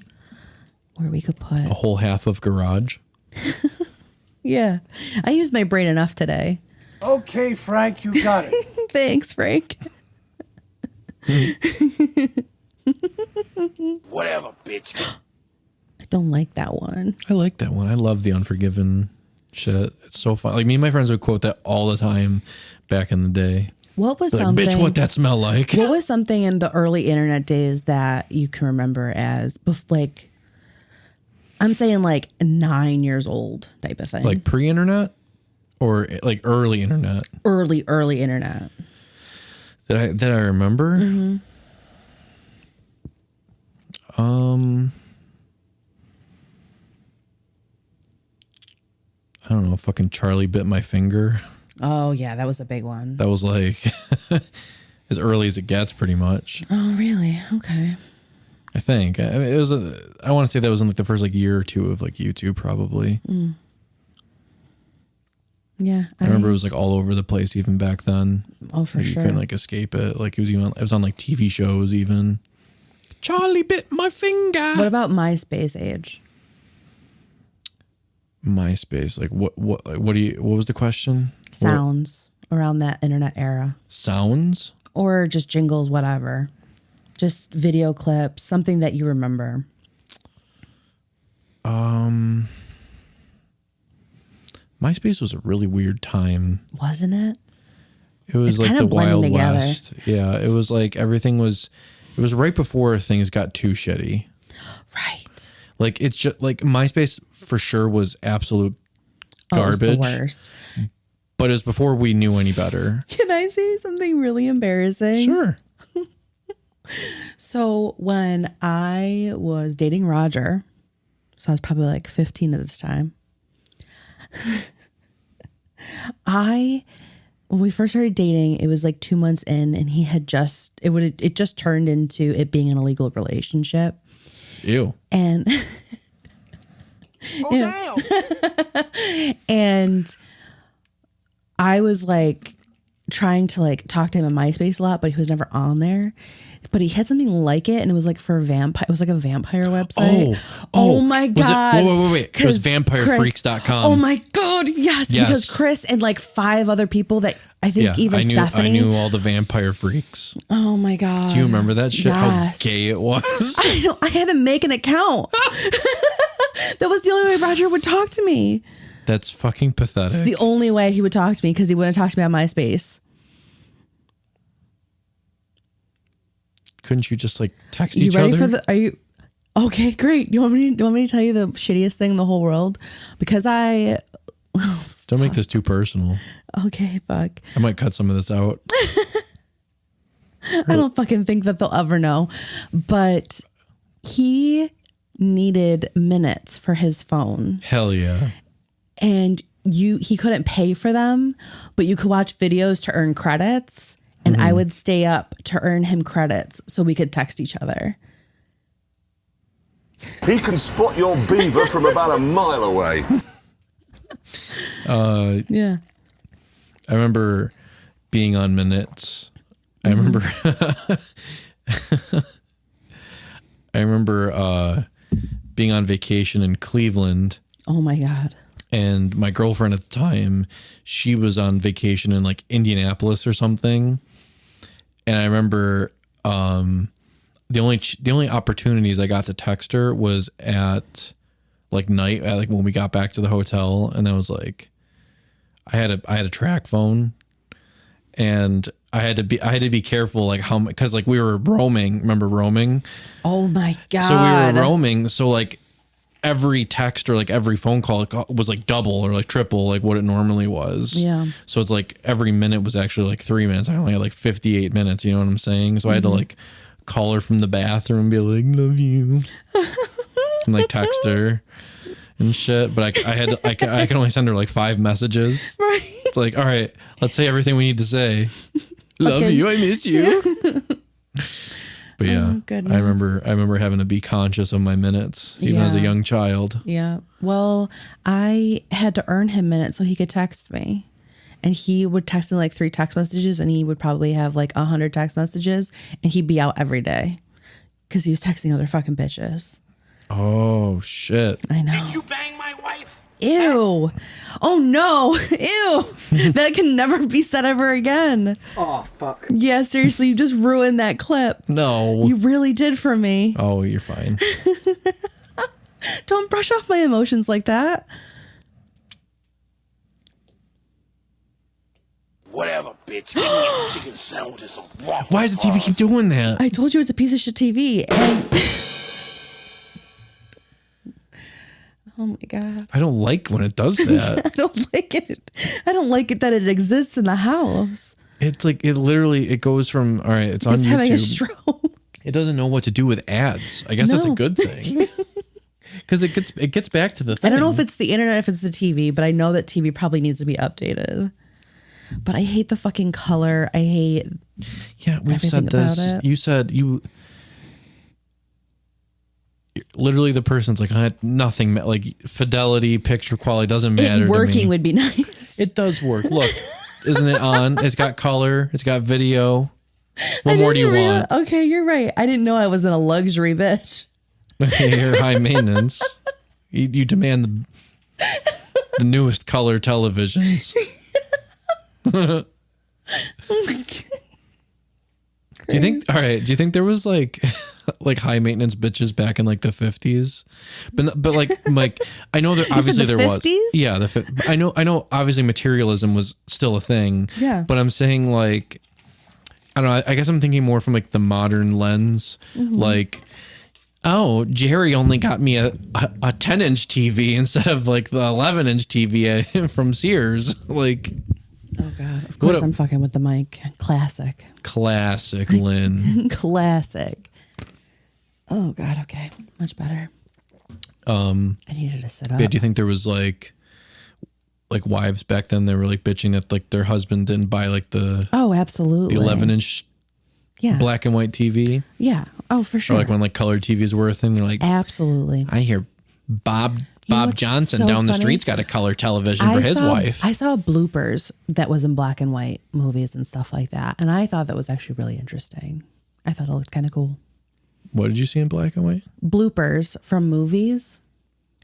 [SPEAKER 2] where we could put
[SPEAKER 1] A whole half of garage.
[SPEAKER 2] Yeah. I used my brain enough today.
[SPEAKER 5] Okay, Frank, you got it.
[SPEAKER 2] Thanks, Frank.
[SPEAKER 5] Whatever, bitch.
[SPEAKER 2] I don't like that one.
[SPEAKER 1] I like that one. I love the Unforgiven shit. It's so fun. Like me and my friends would quote that all the time back in the day.
[SPEAKER 2] What was
[SPEAKER 1] Like,
[SPEAKER 2] something?
[SPEAKER 1] bitch, what that smell like?
[SPEAKER 2] What was something in the early internet days that you can remember as like? I'm saying like 9 years old type of thing.
[SPEAKER 1] Like pre-internet or like early internet?
[SPEAKER 2] Early internet.
[SPEAKER 1] That I remember?
[SPEAKER 2] Mm-hmm.
[SPEAKER 1] I don't know, fucking Charlie Bit My Finger.
[SPEAKER 2] Oh yeah, that was a big one.
[SPEAKER 1] That was like as early as it gets, pretty much.
[SPEAKER 2] Oh really? Okay.
[SPEAKER 1] I think. I mean, it was. I want to say that was in like the first like year or two of like YouTube, probably.
[SPEAKER 2] Mm. Yeah,
[SPEAKER 1] I remember it was like all over the place even back then.
[SPEAKER 2] Oh, for
[SPEAKER 1] like,
[SPEAKER 2] sure.
[SPEAKER 1] You couldn't like escape it. Like it was on like TV shows even. Charlie Bit My Finger.
[SPEAKER 2] What about MySpace age?
[SPEAKER 1] MySpace, like what was the question?
[SPEAKER 2] Sounds around that internet era.
[SPEAKER 1] Sounds?
[SPEAKER 2] Or just jingles, whatever. Just video clips, something that you remember.
[SPEAKER 1] MySpace was a really weird time.
[SPEAKER 2] Wasn't it?
[SPEAKER 1] It was
[SPEAKER 2] It's
[SPEAKER 1] like
[SPEAKER 2] kind
[SPEAKER 1] the
[SPEAKER 2] of blending
[SPEAKER 1] Wild
[SPEAKER 2] together.
[SPEAKER 1] West. Yeah, it was like everything was. It was right before things got too shitty.
[SPEAKER 2] Right.
[SPEAKER 1] Like it's just like MySpace for sure was absolute garbage.
[SPEAKER 2] Oh, it was the worst.
[SPEAKER 1] But it was before we knew any better.
[SPEAKER 2] Can I say something really embarrassing?
[SPEAKER 1] Sure.
[SPEAKER 2] So when I was dating Roger, so I was probably like 15 at this time. When we first started dating, it was like 2 months in, and he had it just turned into it being an illegal relationship.
[SPEAKER 1] Ew.
[SPEAKER 2] And
[SPEAKER 4] Oh, damn.
[SPEAKER 2] and I was like trying to like talk to him in MySpace a lot, but he was never on there. But he had something like it, and it was like for a vampire. It was like a vampire website. Oh my
[SPEAKER 1] Was it-
[SPEAKER 2] god!
[SPEAKER 1] wait. It was
[SPEAKER 2] 'Cause
[SPEAKER 1] vampirefreaks.com.
[SPEAKER 2] Oh my god! Yes, because Chris and like 5 other people that I think even Stephanie.
[SPEAKER 1] I knew all the vampire freaks.
[SPEAKER 2] Oh my god!
[SPEAKER 1] Do you remember that shit?
[SPEAKER 2] Yes.
[SPEAKER 1] How gay it was.
[SPEAKER 2] I had to make an account. That was the only way Roger would talk to me.
[SPEAKER 1] That's fucking pathetic.
[SPEAKER 2] It's the only way he would talk to me because he wouldn't talk to me on MySpace.
[SPEAKER 1] Couldn't you just like text
[SPEAKER 2] You
[SPEAKER 1] each
[SPEAKER 2] ready
[SPEAKER 1] other?
[SPEAKER 2] are you okay? Great. Do you want me to tell you the shittiest thing in the whole world? Because
[SPEAKER 1] Don't make this too personal.
[SPEAKER 2] okay, fuck.
[SPEAKER 1] I might cut some of this out.
[SPEAKER 2] I don't fucking think that they'll ever know. But he needed minutes for his phone.
[SPEAKER 1] Hell yeah.
[SPEAKER 2] And he couldn't pay for them, but you could watch videos to earn credits. And I would stay up to earn him credits so we could text each other.
[SPEAKER 7] He can spot your beaver from about a mile away.
[SPEAKER 2] Yeah.
[SPEAKER 1] I remember being on minutes. I remember being on vacation in Cleveland.
[SPEAKER 2] Oh my God.
[SPEAKER 1] And my girlfriend at the time, she was on vacation in like Indianapolis or something. And I remember the only opportunities I got to text her was at like night, like when we got back to the hotel, and I was like, I had a track phone, and I had to be careful, like how, because like we were roaming. Remember roaming?
[SPEAKER 2] Oh my God.
[SPEAKER 1] So we were roaming. So like every text or like every phone call was like double or like triple like what it normally was.
[SPEAKER 2] Yeah.
[SPEAKER 1] So it's like every minute was actually like 3 minutes. I only had like 58 minutes. You know what I'm saying? So I had to like call her from the bathroom and be like, love you. And like text her and shit. But I can only send her like 5 messages.
[SPEAKER 2] Right.
[SPEAKER 1] It's like, all right, let's say everything we need to say. Love you. I miss you. But yeah,
[SPEAKER 2] goodness.
[SPEAKER 1] I remember having to be conscious of my minutes, even as a young child.
[SPEAKER 2] Yeah. Well, I had to earn him minutes so he could text me. And he would text me like 3 text messages, and he would probably have like 100 text messages, and he'd be out every day because he was texting other fucking bitches.
[SPEAKER 1] Oh, shit.
[SPEAKER 2] I know.
[SPEAKER 5] Did you bang my wife?
[SPEAKER 2] Ew. Oh, no. Ew. That can never be said ever again.
[SPEAKER 3] Oh, fuck.
[SPEAKER 2] Yeah, seriously, you just ruined that clip.
[SPEAKER 1] No.
[SPEAKER 2] You really did for me.
[SPEAKER 1] Oh, you're fine.
[SPEAKER 2] Don't brush off my emotions like that.
[SPEAKER 5] Whatever, bitch. Give me a chicken sandwich and some waffle
[SPEAKER 1] Why does the TV keep doing that?
[SPEAKER 2] I told you it's a piece of shit TV. And oh my God.
[SPEAKER 1] I don't like when it does that.
[SPEAKER 2] I don't like it. I don't like it that it exists in the house.
[SPEAKER 1] It's like it goes from, all right, it's on
[SPEAKER 2] It's having a
[SPEAKER 1] YouTube.
[SPEAKER 2] stroke.
[SPEAKER 1] It doesn't know what to do with ads. I guess that's a
[SPEAKER 2] No.
[SPEAKER 1] good thing. Because it gets back to the thing.
[SPEAKER 2] I don't know if it's the internet, if it's the TV, but I know that TV probably needs to be updated. But I hate the fucking color. I hate
[SPEAKER 1] we've said
[SPEAKER 2] everything about
[SPEAKER 1] this.
[SPEAKER 2] it.
[SPEAKER 1] You said literally the person's like, I had nothing, like fidelity, picture quality doesn't matter.
[SPEAKER 2] It working
[SPEAKER 1] to me.
[SPEAKER 2] would be nice.
[SPEAKER 1] It does work. Look, isn't it on? It's got color. It's got video. What more do you want?
[SPEAKER 2] Okay, you're right. I didn't know I was in a luxury bitch.
[SPEAKER 1] You're high maintenance. You demand the newest color televisions. Do you think? All right. Do you think there was like high maintenance bitches back in like the 50s? But like I know that obviously
[SPEAKER 2] the
[SPEAKER 1] there
[SPEAKER 2] 50s?
[SPEAKER 1] was. Yeah, I know. Obviously, materialism was still a thing.
[SPEAKER 2] Yeah.
[SPEAKER 1] But I'm saying like, I don't know. I guess I'm thinking more from like the modern lens, like. Oh, Jerry only got me a 10-inch TV instead of like the 11-inch TV from Sears. Like,
[SPEAKER 2] Oh God! Of course, I'm fucking with the mic. Classic,
[SPEAKER 1] Lynn.
[SPEAKER 2] classic. Oh God! Okay, much better. I needed to sit up.
[SPEAKER 1] Do you think there was like wives back then? They were like bitching that like their husband didn't buy like the
[SPEAKER 2] absolutely
[SPEAKER 1] 11-inch black and white TV.
[SPEAKER 2] Yeah. Oh, for sure.
[SPEAKER 1] Or like when like color TVs were a thing. They're like,
[SPEAKER 2] absolutely.
[SPEAKER 1] I hear Bob
[SPEAKER 2] what's
[SPEAKER 1] Johnson
[SPEAKER 2] so
[SPEAKER 1] down the
[SPEAKER 2] funny?
[SPEAKER 1] street's got a color television for his wife.
[SPEAKER 2] I saw bloopers that was in black and white movies and stuff like that, and I thought that was actually really interesting. I thought it looked kind of cool.
[SPEAKER 1] What did you see in black and white?
[SPEAKER 2] Bloopers from movies.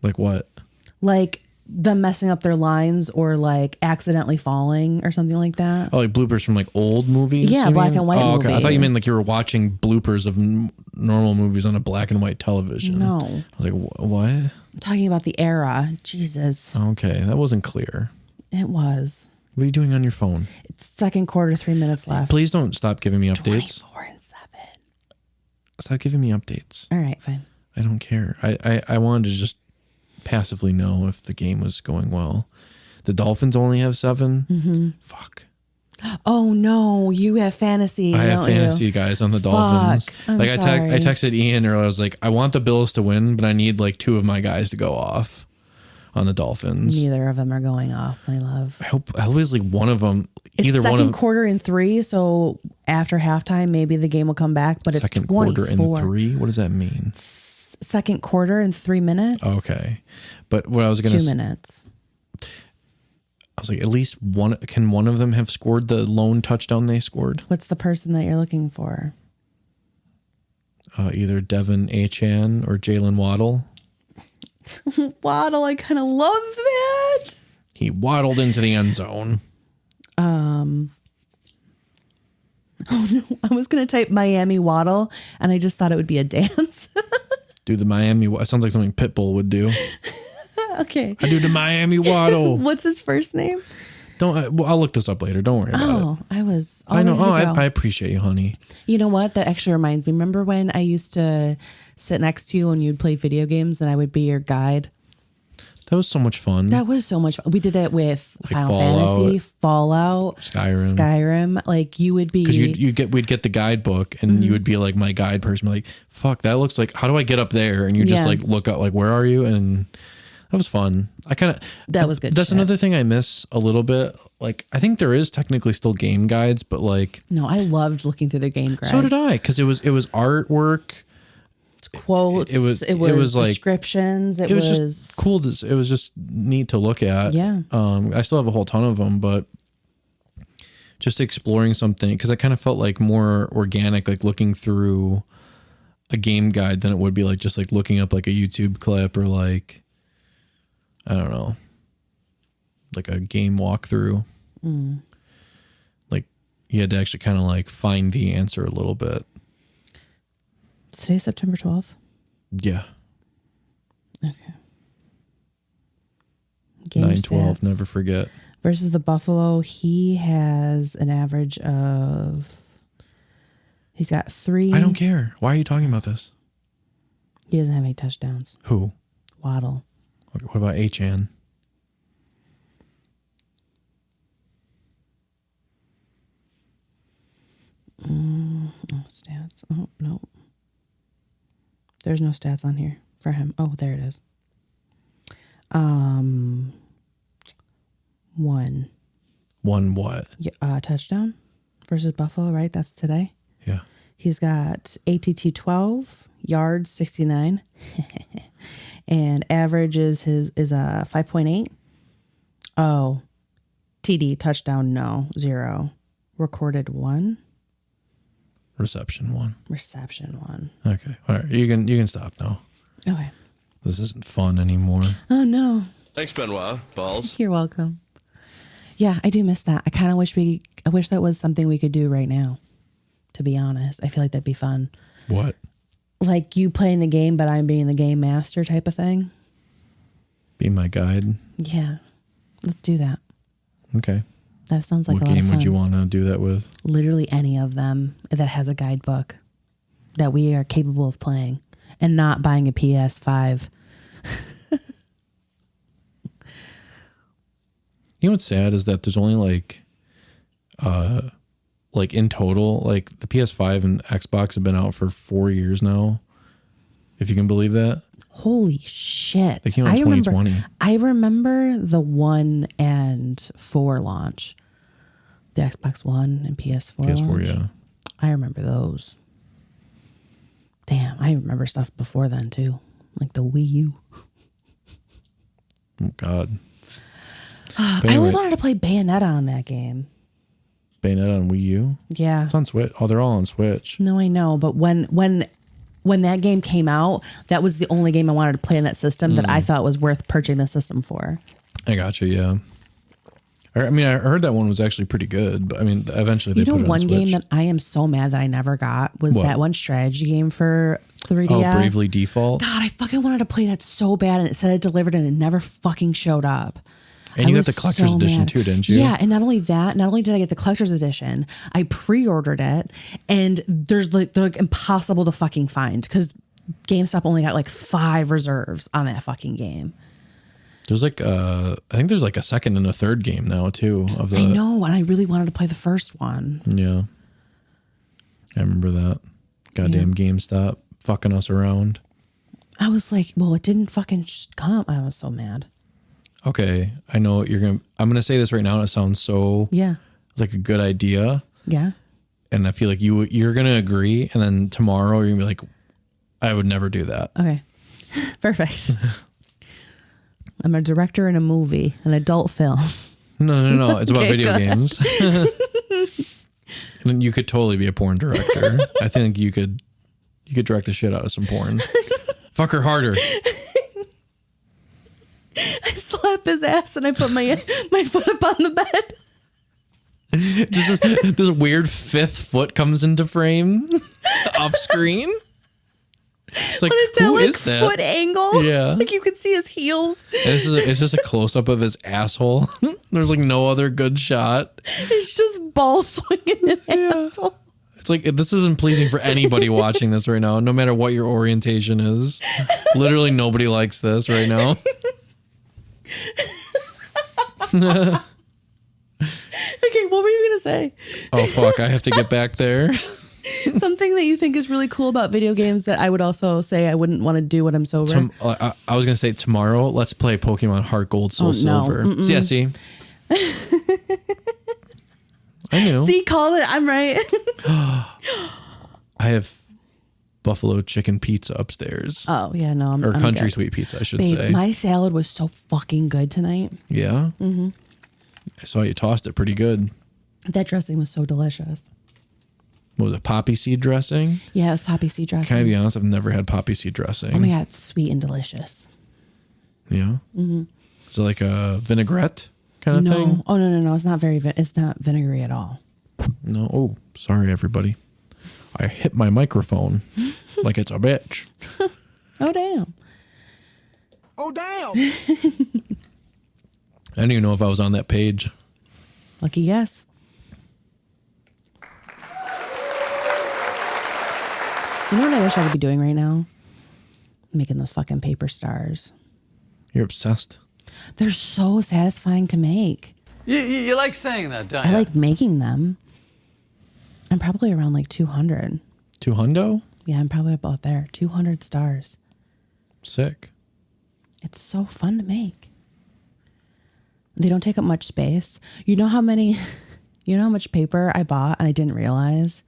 [SPEAKER 1] Like what?
[SPEAKER 2] Like them messing up their lines or like accidentally falling or something like that.
[SPEAKER 1] Oh, like bloopers from like old movies?
[SPEAKER 2] Yeah,
[SPEAKER 1] you
[SPEAKER 2] black
[SPEAKER 1] mean?
[SPEAKER 2] and white
[SPEAKER 1] okay. I thought you meant
[SPEAKER 2] movies.
[SPEAKER 1] like you were watching bloopers of normal movies on a black and white television.
[SPEAKER 2] No.
[SPEAKER 1] I was like, what?
[SPEAKER 2] I'm talking about the era. Jesus.
[SPEAKER 1] Okay, that wasn't clear.
[SPEAKER 2] It was.
[SPEAKER 1] What are you doing on your phone?
[SPEAKER 2] It's second quarter, 3 minutes left.
[SPEAKER 1] Please don't stop giving me updates.
[SPEAKER 2] 24 and 7.
[SPEAKER 1] Stop giving me updates.
[SPEAKER 2] All right, fine.
[SPEAKER 1] I don't care. I wanted to just passively know if the game was going well. The Dolphins only have 7.
[SPEAKER 2] Mm-hmm.
[SPEAKER 1] Fuck.
[SPEAKER 2] Oh no, you have fantasy.
[SPEAKER 1] I have
[SPEAKER 2] don't you?
[SPEAKER 1] fantasy guys on the Dolphins.
[SPEAKER 2] I'm
[SPEAKER 1] like
[SPEAKER 2] sorry.
[SPEAKER 1] I texted Ian earlier. I was like, I want the Bills to win, but I need like 2 of my guys to go off on the Dolphins.
[SPEAKER 2] Neither of them are going off, my love.
[SPEAKER 1] I hope at least like one of them.
[SPEAKER 2] It's
[SPEAKER 1] Either
[SPEAKER 2] second
[SPEAKER 1] one of
[SPEAKER 2] quarter and 3, so after halftime, maybe the game will come back. But
[SPEAKER 1] second
[SPEAKER 2] it's 24.
[SPEAKER 1] quarter and 3. What does that mean?
[SPEAKER 2] Second quarter and 3 minutes.
[SPEAKER 1] Okay, but what I was gonna
[SPEAKER 2] 2 minutes.
[SPEAKER 1] I was like, at least one. Can one of them have scored the lone touchdown they scored?
[SPEAKER 2] What's the person that you're looking for?
[SPEAKER 1] Either Devin Achan or Jalen Waddle.
[SPEAKER 2] Waddle. I kind of love that.
[SPEAKER 1] He waddled into the end zone.
[SPEAKER 2] Oh no, I was gonna type Miami Waddle, and I just thought it would be a dance.
[SPEAKER 1] Do the Miami. Sounds like something Pitbull would do.
[SPEAKER 2] Okay.
[SPEAKER 1] I do the Miami Waddle.
[SPEAKER 2] What's his first name?
[SPEAKER 1] I'll look this up later. Don't worry about it.
[SPEAKER 2] Oh, I was.
[SPEAKER 1] I know.
[SPEAKER 2] Oh,
[SPEAKER 1] I appreciate you, honey.
[SPEAKER 2] You know what? That actually reminds me. Remember when I used to sit next to you when you'd play video games, and I would be your guide?
[SPEAKER 1] That was so much fun.
[SPEAKER 2] That was so much fun. We did it with
[SPEAKER 1] Like
[SPEAKER 2] Final
[SPEAKER 1] Fallout,
[SPEAKER 2] Fantasy, Fallout,
[SPEAKER 1] Skyrim.
[SPEAKER 2] Like you would be
[SPEAKER 1] Because we'd get the guidebook, and you would be like my guide person. Like, fuck, that looks like. How do I get up there? And you just like look up, like, where are you? And that was fun.
[SPEAKER 2] That was good.
[SPEAKER 1] That's
[SPEAKER 2] shit.
[SPEAKER 1] another thing I miss a little bit. Like, I think there is technically still game guides, but like,
[SPEAKER 2] No, I loved looking through their game guides.
[SPEAKER 1] so did I, because it was artwork.
[SPEAKER 2] Quotes.
[SPEAKER 1] It was like
[SPEAKER 2] descriptions. It was
[SPEAKER 1] just cool. It was just neat to look at.
[SPEAKER 2] Yeah.
[SPEAKER 1] I still have a whole ton of them, but just exploring something, because I kind of felt like more organic, like looking through a game guide than it would be like just like looking up like a YouTube clip or like, I don't know, like a game walkthrough. Like you had to actually kind of like find the answer a little bit.
[SPEAKER 2] Today, September 12th.
[SPEAKER 1] Yeah.
[SPEAKER 2] Okay. Game
[SPEAKER 1] 9-12,
[SPEAKER 2] stats.
[SPEAKER 1] never forget.
[SPEAKER 2] Versus the Buffalo, he has an average of. He's got 3.
[SPEAKER 1] I don't care. Why are you talking about this?
[SPEAKER 2] He doesn't have any touchdowns.
[SPEAKER 1] Who?
[SPEAKER 2] Waddle.
[SPEAKER 1] Okay, what about HN?
[SPEAKER 2] Stats. Oh, no. There's no stats on here for him. Oh, there it is. 1.
[SPEAKER 1] One what?
[SPEAKER 2] Touchdown versus Buffalo, right? That's today.
[SPEAKER 1] Yeah.
[SPEAKER 2] He's got ATT 12, yards 69, and average is 5.8. Oh, TD touchdown, no, 0. Recorded 1.
[SPEAKER 1] Reception 1.
[SPEAKER 2] Reception 1.
[SPEAKER 1] Okay. All right. You can stop now.
[SPEAKER 2] Okay.
[SPEAKER 1] This isn't fun anymore.
[SPEAKER 2] Oh no.
[SPEAKER 7] Thanks, Benoit. Balls.
[SPEAKER 2] You're welcome. Yeah, I do miss that. I kind of wish that was something we could do right now. To be honest, I feel like that'd be fun.
[SPEAKER 1] What?
[SPEAKER 2] Like you playing the game, but I'm being the game master type of thing.
[SPEAKER 1] Be my guide.
[SPEAKER 2] Yeah, let's do that.
[SPEAKER 1] Okay.
[SPEAKER 2] That sounds like
[SPEAKER 1] what
[SPEAKER 2] a lot of
[SPEAKER 1] game
[SPEAKER 2] fun.
[SPEAKER 1] would you want to do that with?
[SPEAKER 2] Literally any of them that has a guidebook that we are capable of playing and not buying a PS5.
[SPEAKER 1] You know what's sad is that there's only like in total, like the PS5 and Xbox have been out for 4 years now. If you can believe that.
[SPEAKER 2] Holy shit.
[SPEAKER 1] They came out in 2020.
[SPEAKER 2] I remember the 1 and 4 launch. The Xbox One and PS4
[SPEAKER 1] PS4,
[SPEAKER 2] launch.
[SPEAKER 1] yeah.
[SPEAKER 2] I remember those. Damn, I remember stuff before then too. Like the Wii U.
[SPEAKER 1] Oh, God.
[SPEAKER 2] I
[SPEAKER 1] Anyway,
[SPEAKER 2] really wanted to play Bayonetta on that game.
[SPEAKER 1] Bayonetta on Wii U?
[SPEAKER 2] Yeah.
[SPEAKER 1] It's on Switch. Oh, they're all on Switch.
[SPEAKER 2] No, I know, but when that game came out, that was the only game I wanted to play in that system that I thought was worth purchasing the system for.
[SPEAKER 1] I got you, yeah. I mean, I heard that one was actually pretty good, but I mean, eventually they put it on
[SPEAKER 2] one
[SPEAKER 1] Switch.
[SPEAKER 2] game that I am so mad that I never got was
[SPEAKER 1] What?
[SPEAKER 2] that one strategy game for 3DS.
[SPEAKER 1] Oh, Bravely Default?
[SPEAKER 2] God, I fucking wanted to play that so bad, and it said it delivered, and it never fucking showed up.
[SPEAKER 1] And you
[SPEAKER 2] I
[SPEAKER 1] got the
[SPEAKER 2] was
[SPEAKER 1] collector's
[SPEAKER 2] so
[SPEAKER 1] edition
[SPEAKER 2] mad.
[SPEAKER 1] too, didn't you?
[SPEAKER 2] Yeah, and not only did I get the collector's edition, I pre-ordered it, and they're like impossible to fucking find because GameStop only got like 5 reserves on that fucking game.
[SPEAKER 1] There's like I think there's like a second and a third game now too of the.
[SPEAKER 2] I know, and I really wanted to play the first one.
[SPEAKER 1] Yeah, I remember that. Goddamn GameStop fucking us around.
[SPEAKER 2] I was like, well, it didn't fucking just come. I was so mad.
[SPEAKER 1] Okay, I know what I'm gonna say this right now, and it sounds so like a good idea.
[SPEAKER 2] Yeah.
[SPEAKER 1] And I feel like you're gonna agree, and then tomorrow you're gonna be like, I would never do that.
[SPEAKER 2] Okay. Perfect. I'm a director in a movie, an adult film.
[SPEAKER 1] No. It's about
[SPEAKER 2] Okay,
[SPEAKER 1] video
[SPEAKER 2] go ahead.
[SPEAKER 1] games. And you could totally be a porn director. I think you could direct the shit out of some porn. Fuck her harder.
[SPEAKER 2] up his ass and I put my foot up on the bed.
[SPEAKER 1] This weird fifth foot comes into frame off screen. It's like,
[SPEAKER 2] but it's
[SPEAKER 1] who
[SPEAKER 2] that, like,
[SPEAKER 1] is that?
[SPEAKER 2] foot angle.
[SPEAKER 1] Yeah.
[SPEAKER 2] Like you can see his heels.
[SPEAKER 1] And it's just a close up of his asshole. There's like no other good shot.
[SPEAKER 2] It's just ball swinging an asshole.
[SPEAKER 1] It's like, this isn't pleasing for anybody watching this right now, no matter what your orientation is. Literally nobody likes this right now.
[SPEAKER 2] Okay, what were you going to say?
[SPEAKER 1] Oh, fuck. I have to get back there.
[SPEAKER 2] Something that you think is really cool about video games that I would also say I wouldn't want to do when I'm sober.
[SPEAKER 1] I was going to say tomorrow, let's play Pokemon Heart Gold Soul Silver. Yeah, see? I knew.
[SPEAKER 2] See, call it. I'm right.
[SPEAKER 1] I have buffalo chicken pizza upstairs.
[SPEAKER 2] Oh, yeah, no.
[SPEAKER 1] Or
[SPEAKER 2] I'm
[SPEAKER 1] country
[SPEAKER 2] good.
[SPEAKER 1] sweet pizza, I should
[SPEAKER 2] Babe,
[SPEAKER 1] say.
[SPEAKER 2] my salad was so fucking good tonight.
[SPEAKER 1] Yeah? Mm-hmm. I saw you tossed it pretty good.
[SPEAKER 2] That dressing was so delicious.
[SPEAKER 1] What was it, poppy seed dressing?
[SPEAKER 2] Yeah, it was poppy seed dressing.
[SPEAKER 1] Can I be honest? I've never had poppy seed dressing.
[SPEAKER 2] Oh my God, it's sweet and delicious.
[SPEAKER 1] Yeah? Mm-hmm. Is it like a vinaigrette kind of thing?
[SPEAKER 2] Oh, no. It's not it's not vinegary at all.
[SPEAKER 1] No. Oh, sorry, everybody. I hit my microphone like it's a bitch.
[SPEAKER 2] Oh, damn.
[SPEAKER 5] Oh, damn.
[SPEAKER 1] I didn't even know if I was on that page.
[SPEAKER 2] Lucky yes. You know what I wish I could be doing right now? Making those fucking paper stars.
[SPEAKER 1] You're obsessed.
[SPEAKER 2] They're so satisfying to make.
[SPEAKER 3] You like saying that, don't
[SPEAKER 2] I
[SPEAKER 3] you?
[SPEAKER 2] like making them. I'm probably around like 200.
[SPEAKER 1] 200?
[SPEAKER 2] Yeah, I'm probably about there. 200 stars.
[SPEAKER 1] Sick.
[SPEAKER 2] It's so fun to make. They don't take up much space. You know how much paper I bought and I didn't realize?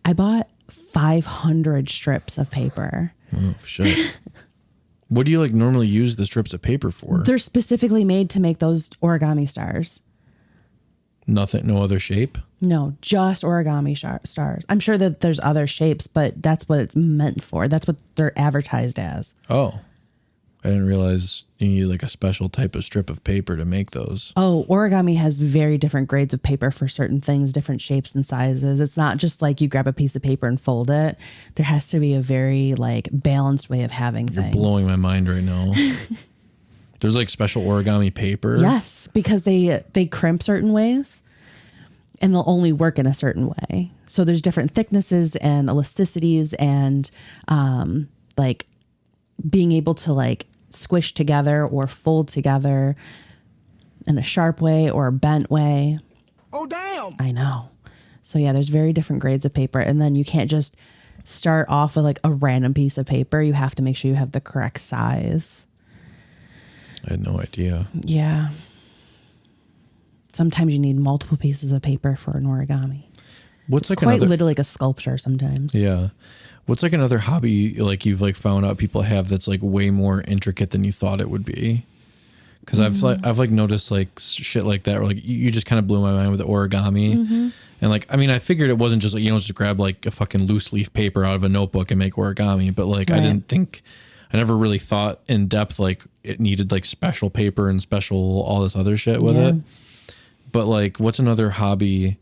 [SPEAKER 2] I bought 500 strips of paper.
[SPEAKER 1] Oh, shit. What do you like normally use the strips of paper for?
[SPEAKER 2] They're specifically made to make those origami stars.
[SPEAKER 1] Nothing, no other shape?
[SPEAKER 2] No, just origami stars. I'm sure that there's other shapes, but that's what it's meant for. That's what they're advertised as.
[SPEAKER 1] Oh. I didn't realize you need like a special type of strip of paper to make those.
[SPEAKER 2] Oh, origami has very different grades of paper for certain things, different shapes and sizes. It's not just like you grab a piece of paper and fold it. There has to be a very like balanced way of having
[SPEAKER 1] You're
[SPEAKER 2] things.
[SPEAKER 1] blowing my mind right now. There's like special origami paper.
[SPEAKER 2] Yes, because they crimp certain ways and they'll only work in a certain way. So there's different thicknesses and elasticities and like being able to like squish together or fold together in a sharp way or a bent way.
[SPEAKER 5] Oh, damn.
[SPEAKER 2] I know. So yeah, there's very different grades of paper. And then you can't just start off with like a random piece of paper. You have to make sure you have the correct size.
[SPEAKER 1] I had no idea.
[SPEAKER 2] Yeah. Sometimes you need multiple pieces of paper for an origami.
[SPEAKER 1] What's like
[SPEAKER 2] Quite
[SPEAKER 1] another,
[SPEAKER 2] literally like a sculpture sometimes.
[SPEAKER 1] Yeah. What's like another hobby like you've like found out people have that's like way more intricate than you thought it would be? Because I've noticed like shit like that where like you just kind of blew my mind with the origami.
[SPEAKER 2] Mm-hmm.
[SPEAKER 1] And like, I mean, I figured it wasn't just like, you know, just grab like a fucking loose leaf paper out of a notebook and make origami. But like,
[SPEAKER 2] Right.
[SPEAKER 1] I never really thought in depth like it needed like special paper and special all this other shit with it. But like, what's another hobby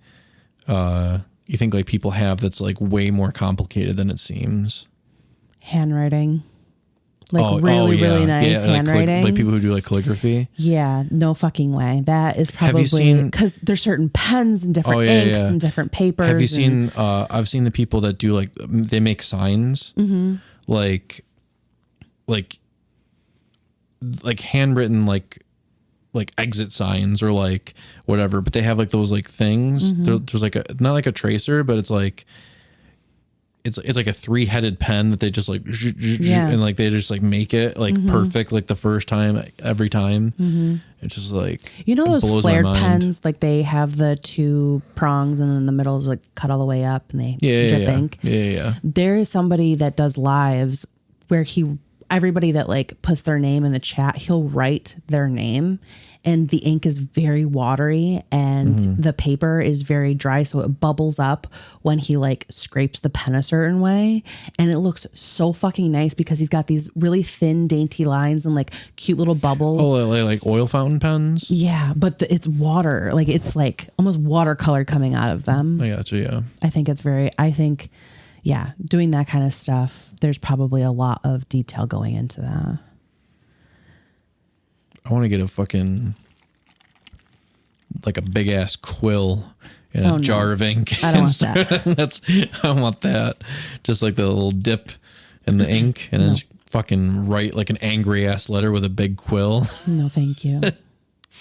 [SPEAKER 1] you think like people have that's like way more complicated than it seems?
[SPEAKER 2] Handwriting. Like really nice handwriting.
[SPEAKER 1] Like people who do like calligraphy.
[SPEAKER 2] Yeah, no fucking way. That is probably because there's certain pens and different inks and different papers.
[SPEAKER 1] Have you seen? I've seen the people that do like they make signs, like handwritten like exit signs or like whatever, but they have like those like things. There's like not like a tracer, but it's like it's like a 3-headed pen that they just like and like they just like make it like perfect like the first time every time. It's just like,
[SPEAKER 2] you know, those flared pens, like they have the 2 prongs and in the middle is like cut all the way up and they drip ink.
[SPEAKER 1] Yeah.
[SPEAKER 2] There is somebody that does lives where everybody that like puts their name in the chat, he'll write their name and the ink is very watery and the paper is very dry. So it bubbles up when he like scrapes the pen a certain way. And it looks so fucking nice because he's got these really thin, dainty lines and like cute little bubbles.
[SPEAKER 1] Oh, like oil fountain pens?
[SPEAKER 2] Yeah, but it's water. Like it's like almost watercolor coming out of them.
[SPEAKER 1] I gotcha, yeah.
[SPEAKER 2] Yeah, doing that kind of stuff, there's probably a lot of detail going into that.
[SPEAKER 1] I want to get a fucking, like a big ass quill in a jar of ink.
[SPEAKER 2] I don't want that.
[SPEAKER 1] I want that. Just like the little dip in the ink and then just fucking write like an angry ass letter with a big quill.
[SPEAKER 2] No, thank you.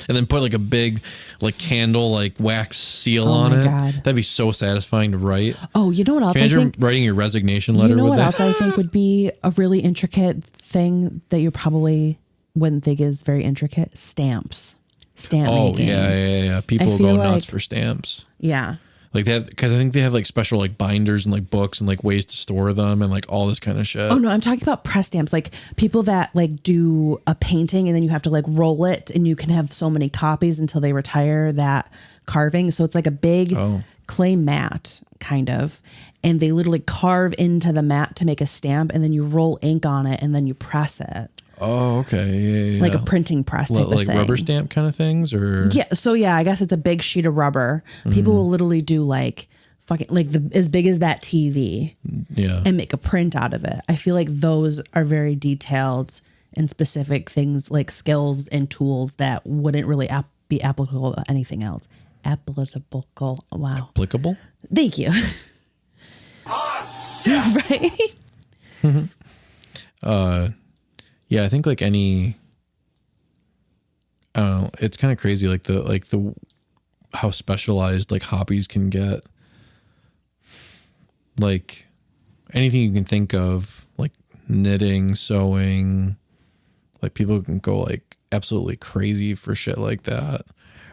[SPEAKER 1] And then put like a big like candle like wax seal on it.
[SPEAKER 2] God.
[SPEAKER 1] That'd be so satisfying to write.
[SPEAKER 2] Oh, you know what else
[SPEAKER 1] Can you
[SPEAKER 2] I
[SPEAKER 1] imagine
[SPEAKER 2] think?
[SPEAKER 1] writing your resignation letter
[SPEAKER 2] You know
[SPEAKER 1] with
[SPEAKER 2] what
[SPEAKER 1] that?
[SPEAKER 2] else I think would be a really intricate thing that you probably wouldn't think is very intricate? Stamps. Stamp making.
[SPEAKER 1] Yeah. People
[SPEAKER 2] feel
[SPEAKER 1] go nuts
[SPEAKER 2] like-
[SPEAKER 1] for stamps.
[SPEAKER 2] Yeah.
[SPEAKER 1] Like they have, because I think they have like special like binders and like books and like ways to store them and like all this kind of shit.
[SPEAKER 2] Oh no, I'm talking about press stamps. Like people that like do a painting and then you have to like roll it and you can have so many copies until they retire that carving. So it's like a big clay mat kind of. And they literally carve into the mat to make a stamp and then you roll ink on it and then you press it.
[SPEAKER 1] Oh, okay. Yeah.
[SPEAKER 2] Like a printing press type of
[SPEAKER 1] like
[SPEAKER 2] thing.
[SPEAKER 1] rubber stamp kind of things, or
[SPEAKER 2] Yeah. So yeah, I guess it's a big sheet of rubber. People will literally do like fucking like as big as that TV
[SPEAKER 1] yeah.
[SPEAKER 2] and make a print out of it. I feel like those are very detailed and specific things, like skills and tools that wouldn't really be applicable to anything else. Applicable. Wow.
[SPEAKER 1] Applicable.
[SPEAKER 2] Thank you. Right.
[SPEAKER 1] Yeah, I think like any, I don't know, it's kind of crazy like the how specialized like hobbies can get. Like anything you can think of, like knitting, sewing, like people can go like absolutely crazy for shit like that.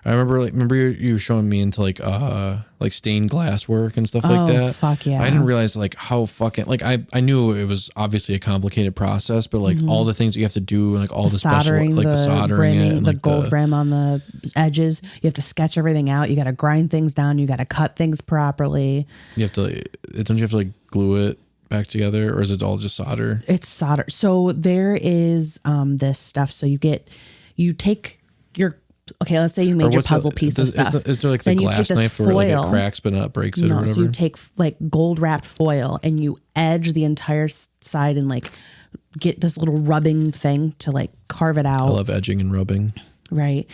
[SPEAKER 1] I remember you showing me into like stained glass work and stuff like that.
[SPEAKER 2] Fuck yeah.
[SPEAKER 1] I didn't realize like how fucking like I knew it was obviously a complicated process, but like all the things that you have to do, like all the
[SPEAKER 2] soldering,
[SPEAKER 1] special like the soldering
[SPEAKER 2] rimming,
[SPEAKER 1] it and
[SPEAKER 2] the
[SPEAKER 1] like
[SPEAKER 2] gold rim on the edges. You have to sketch everything out. You got to grind things down. You got to cut things properly.
[SPEAKER 1] you have to don't you have to like glue it back together, or is it all just solder?
[SPEAKER 2] It's solder. So there is this stuff. So you take your let's say you made your puzzle piece of stuff.
[SPEAKER 1] Is there like the
[SPEAKER 2] Then you
[SPEAKER 1] glass
[SPEAKER 2] take this
[SPEAKER 1] knife where like
[SPEAKER 2] foil.
[SPEAKER 1] it cracks but not breaks it or
[SPEAKER 2] No,
[SPEAKER 1] whatever?
[SPEAKER 2] so you take like gold wrapped foil and you edge the entire side and like get this little rubbing thing to like carve it out.
[SPEAKER 1] I love edging and rubbing.
[SPEAKER 2] Right.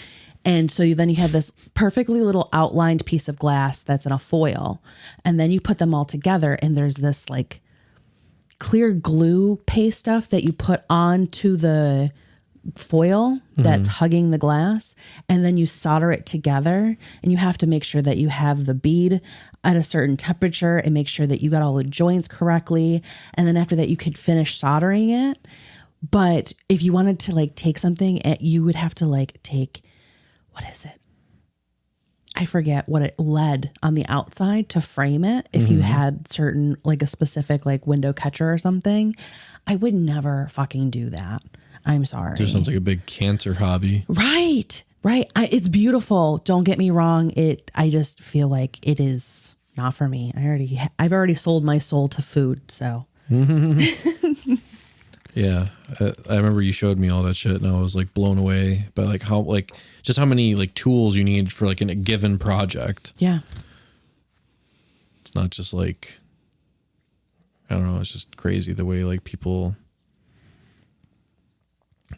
[SPEAKER 2] And so then you have this perfectly little outlined piece of glass that's in a foil. And then you put them all together and there's this like clear glue paste stuff that you put onto the foil that's hugging the glass, and then you solder it together, and you have to make sure that you have the bead at a certain temperature and make sure that you got all the joints correctly, and then after that you could finish soldering it. But if you wanted to like take something, you would have to like take, what is it? I forget what lead on the outside to frame it. If you had certain like a specific like window catcher or something, I would never fucking do that. I'm sorry.
[SPEAKER 1] Just sounds like a big cancer hobby.
[SPEAKER 2] Right. It's beautiful. Don't get me wrong. I just feel like it is not for me. I've already sold my soul to food. So
[SPEAKER 1] Yeah, I remember you showed me all that shit, and I was like blown away by like how many like tools you need for like a given project.
[SPEAKER 2] yeah.
[SPEAKER 1] It's not just like, I don't know. It's just crazy the way like people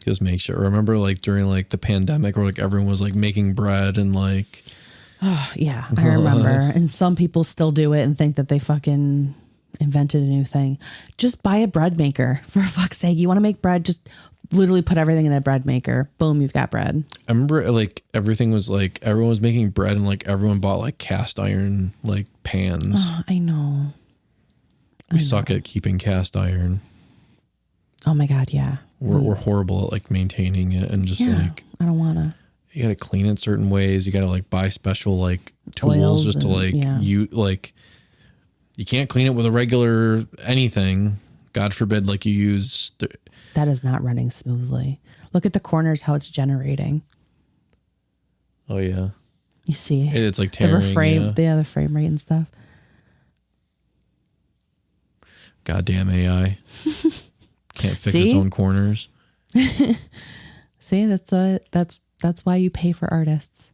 [SPEAKER 1] just make sure. I remember like during like the pandemic where like everyone was like making bread and like.
[SPEAKER 2] Yeah, I remember. And some people still do it and think that they fucking invented a new thing. Just buy a bread maker, for fuck's sake. You want to make bread, just literally put everything in a bread maker. Boom, you've got bread.
[SPEAKER 1] I remember like everything was like everyone was making bread and like everyone bought like cast iron like pans.
[SPEAKER 2] Oh, I know.
[SPEAKER 1] We suck at keeping cast iron.
[SPEAKER 2] Oh my God, yeah.
[SPEAKER 1] We're horrible at like maintaining it and just like
[SPEAKER 2] I don't want to.
[SPEAKER 1] you got to clean it certain ways. You got to like buy special like tools
[SPEAKER 2] Oils
[SPEAKER 1] just to like you like. You can't clean it with a regular anything. God forbid, like you use.
[SPEAKER 2] That is not running smoothly. Look at the corners, how it's generating.
[SPEAKER 1] Oh yeah.
[SPEAKER 2] You see,
[SPEAKER 1] It's like tearing.
[SPEAKER 2] the frame rate and stuff.
[SPEAKER 1] Goddamn AI. Can't fix its own corners.
[SPEAKER 2] See, that's why you pay for artists.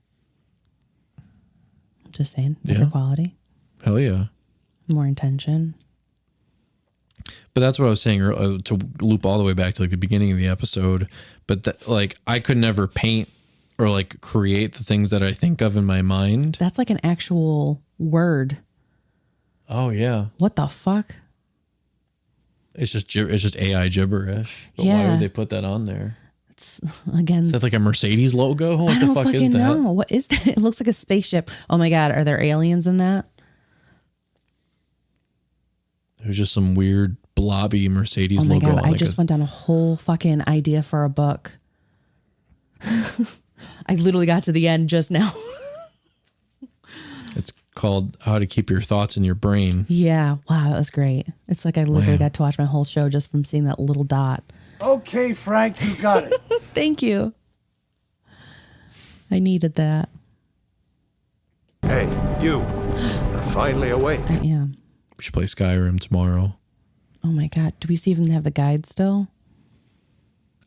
[SPEAKER 2] Just saying, better quality.
[SPEAKER 1] Hell yeah.
[SPEAKER 2] More intention.
[SPEAKER 1] But that's what I was saying to loop all the way back to like the beginning of the episode. But that, like, I could never paint or like create the things that I think of in my mind.
[SPEAKER 2] That's like an actual word.
[SPEAKER 1] Oh yeah.
[SPEAKER 2] What the fuck?
[SPEAKER 1] It's just AI gibberish. But
[SPEAKER 2] Yeah.
[SPEAKER 1] why would they put that on there?
[SPEAKER 2] It's again.
[SPEAKER 1] Is that like a Mercedes logo? What the fuck is that?
[SPEAKER 2] Know. What is that? It looks like a spaceship. Oh my god, are there aliens in that?
[SPEAKER 1] There's just some weird blobby Mercedes
[SPEAKER 2] Oh my
[SPEAKER 1] logo.
[SPEAKER 2] god, I just went down a whole fucking idea for a book. I literally got to the end just now.
[SPEAKER 1] It's called How to Keep Your Thoughts in Your Brain.
[SPEAKER 2] Yeah, wow, that was great. It's like I literally got to watch my whole show just from seeing that little dot.
[SPEAKER 5] Okay, Frank, you got it.
[SPEAKER 2] Thank you. I needed that.
[SPEAKER 7] Hey, you. You're finally awake.
[SPEAKER 2] I am.
[SPEAKER 1] We should play Skyrim tomorrow.
[SPEAKER 2] Oh my god, do we even have the guide still?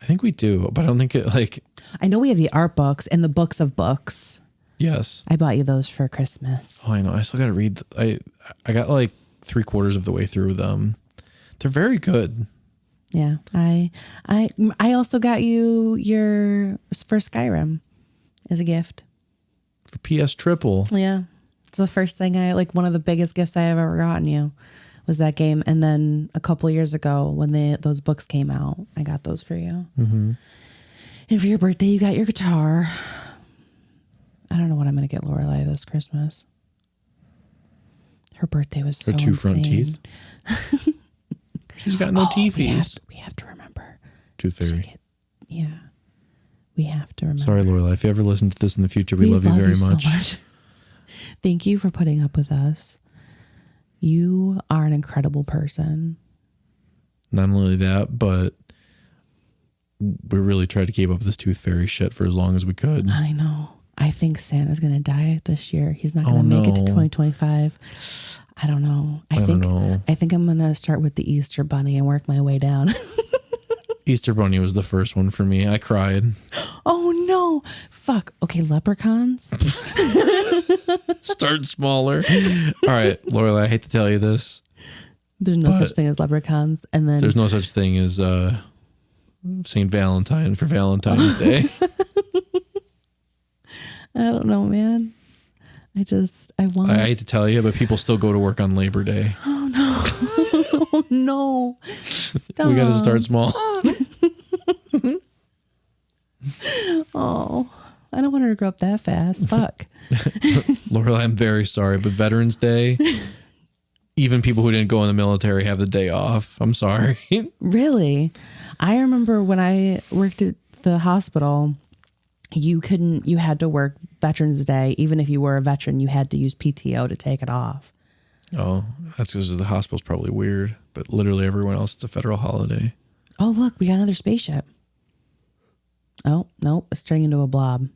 [SPEAKER 1] I think we do, but I don't think it like.
[SPEAKER 2] I know we have the art books and the books of books.
[SPEAKER 1] Yes.
[SPEAKER 2] I bought you those for Christmas.
[SPEAKER 1] Oh, I know. I still got to read. I got like 3/4 of the way through them. They're very good.
[SPEAKER 2] Yeah, I also got you your first Skyrim as a gift
[SPEAKER 1] for PS Triple.
[SPEAKER 2] Yeah, it's the first thing like one of the biggest gifts I have ever gotten you was that game. And then a couple years ago when those books came out, I got those for you. Mm-hmm. And for your birthday, you got your guitar. I don't know what I'm going to get Lorelai this Christmas. Her birthday was so
[SPEAKER 1] two front teeth. She's got no teethies.
[SPEAKER 2] We have to remember.
[SPEAKER 1] Tooth Fairy.
[SPEAKER 2] We have to remember.
[SPEAKER 1] Sorry, Lorelai. If you ever listen to this in the future, we love you very much.
[SPEAKER 2] So much. Thank you for putting up with us. You are an incredible person.
[SPEAKER 1] Not only that, but we really tried to keep up with this Tooth Fairy shit for as long as we could.
[SPEAKER 2] I know. I think Santa's going to die this year. He's not going to make it to 2025. I don't know. I think I'm going to start with the Easter Bunny and work my way down.
[SPEAKER 1] Easter Bunny was the first one for me. I cried.
[SPEAKER 2] Oh no. Fuck. Okay, leprechauns.
[SPEAKER 1] Start smaller. All right, Lorelai, I hate to tell you this.
[SPEAKER 2] There's no such thing as leprechauns. And then
[SPEAKER 1] there's no such thing as St. Valentine for Valentine's Day.
[SPEAKER 2] I don't know, man. I
[SPEAKER 1] hate to tell you, but people still go to work on Labor Day.
[SPEAKER 2] Oh no. Oh no. Stop.
[SPEAKER 1] We got to start small.
[SPEAKER 2] Oh, I don't want her to grow up that fast. Fuck.
[SPEAKER 1] Lorelai, I'm very sorry, but Veterans Day, even people who didn't go in the military have the day off. I'm sorry.
[SPEAKER 2] Really? I remember when I worked at the hospital, you had to work Veterans Day. Even if you were a veteran, you had to use PTO to take it off.
[SPEAKER 1] Oh, that's because the hospital's probably weird, but literally everyone else, it's a federal holiday.
[SPEAKER 2] Oh, look, we got another spaceship. Oh, no, it's turning into a blob.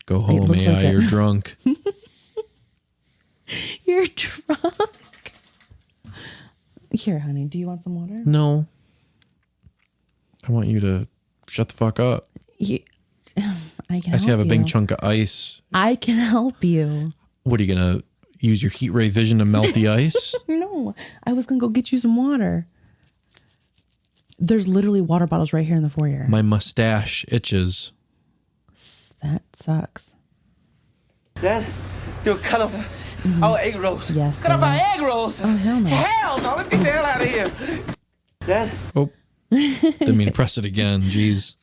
[SPEAKER 1] Go home, AI, you're drunk.
[SPEAKER 2] You're drunk. Here, honey, do you want some water?
[SPEAKER 1] No. I want you to shut the fuck up.
[SPEAKER 2] I
[SPEAKER 1] see you have a big chunk of ice.
[SPEAKER 2] I can help you.
[SPEAKER 1] What are you going to use your heat ray vision to melt the ice?
[SPEAKER 2] No, I was going to go get you some water. There's literally water bottles right here in the foyer.
[SPEAKER 1] My mustache itches.
[SPEAKER 2] That sucks.
[SPEAKER 5] Dad, do a cut off our egg rolls.
[SPEAKER 2] Yes.
[SPEAKER 5] Cut off our egg rolls.
[SPEAKER 2] Oh, hell no.
[SPEAKER 5] Hell no. Let's get the hell out of here. Dad.
[SPEAKER 1] Oh. Didn't mean to press it again. Jeez.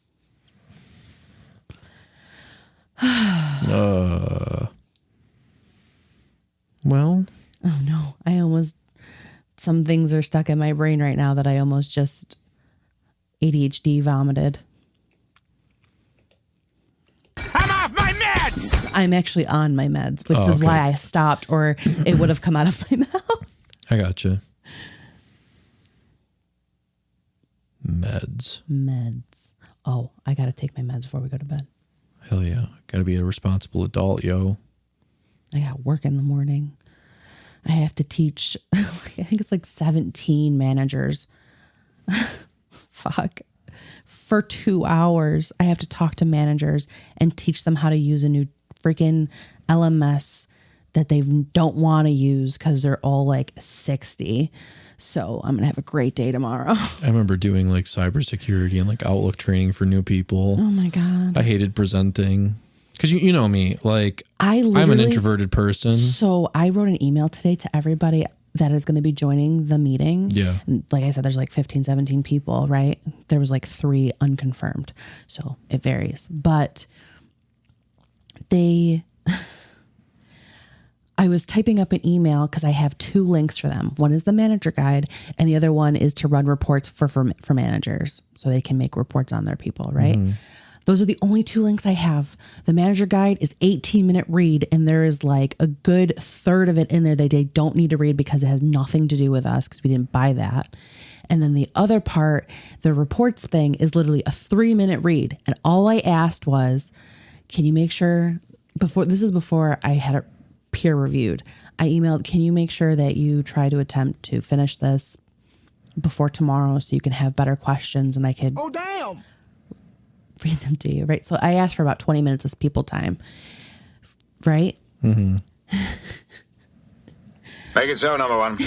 [SPEAKER 1] Well.
[SPEAKER 2] Oh no. Some things are stuck in my brain right now that I almost just ADHD vomited.
[SPEAKER 5] I'm off my meds.
[SPEAKER 2] I'm actually on my meds, which is why I stopped, or it would have come out of my mouth.
[SPEAKER 1] I gotcha. Meds.
[SPEAKER 2] oh, I got to take my meds before we go to bed.
[SPEAKER 1] Hell yeah. Got to be a responsible adult, yo.
[SPEAKER 2] I got work in the morning. I have to teach, I think it's like 17 managers. Fuck. For 2 hours, I have to talk to managers and teach them how to use a new freaking LMS that they don't want to use because they're all like 60. So I'm going to have a great day tomorrow.
[SPEAKER 1] I remember doing like cybersecurity and like Outlook training for new people.
[SPEAKER 2] Oh my God.
[SPEAKER 1] I hated presenting because you know me, like I'm an introverted person.
[SPEAKER 2] So I wrote an email today to everybody that is going to be joining the meeting.
[SPEAKER 1] Yeah.
[SPEAKER 2] And like I said, there's like 15, 17 people, right? There was like 3 unconfirmed. So it varies. But I was typing up an email because I have 2 links for them. One is the manager guide and the other one is to run reports for managers so they can make reports on their people, right? Mm-hmm. Those are the only 2 links I have. The manager guide is 18-minute read, and there is like a good third of it in there that they don't need to read because it has nothing to do with us because we didn't buy that. And then the other part, the reports thing, is literally a 3-minute read. And all I asked was, can you make sure, before I had it peer reviewed, I emailed, can you make sure that you try to attempt to finish this before tomorrow so you can have better questions and I could...
[SPEAKER 6] Oh, damn!
[SPEAKER 2] read them to you, right? So I asked for about 20 minutes of people time, right?
[SPEAKER 1] Mm-hmm.
[SPEAKER 10] Make it so, number 1.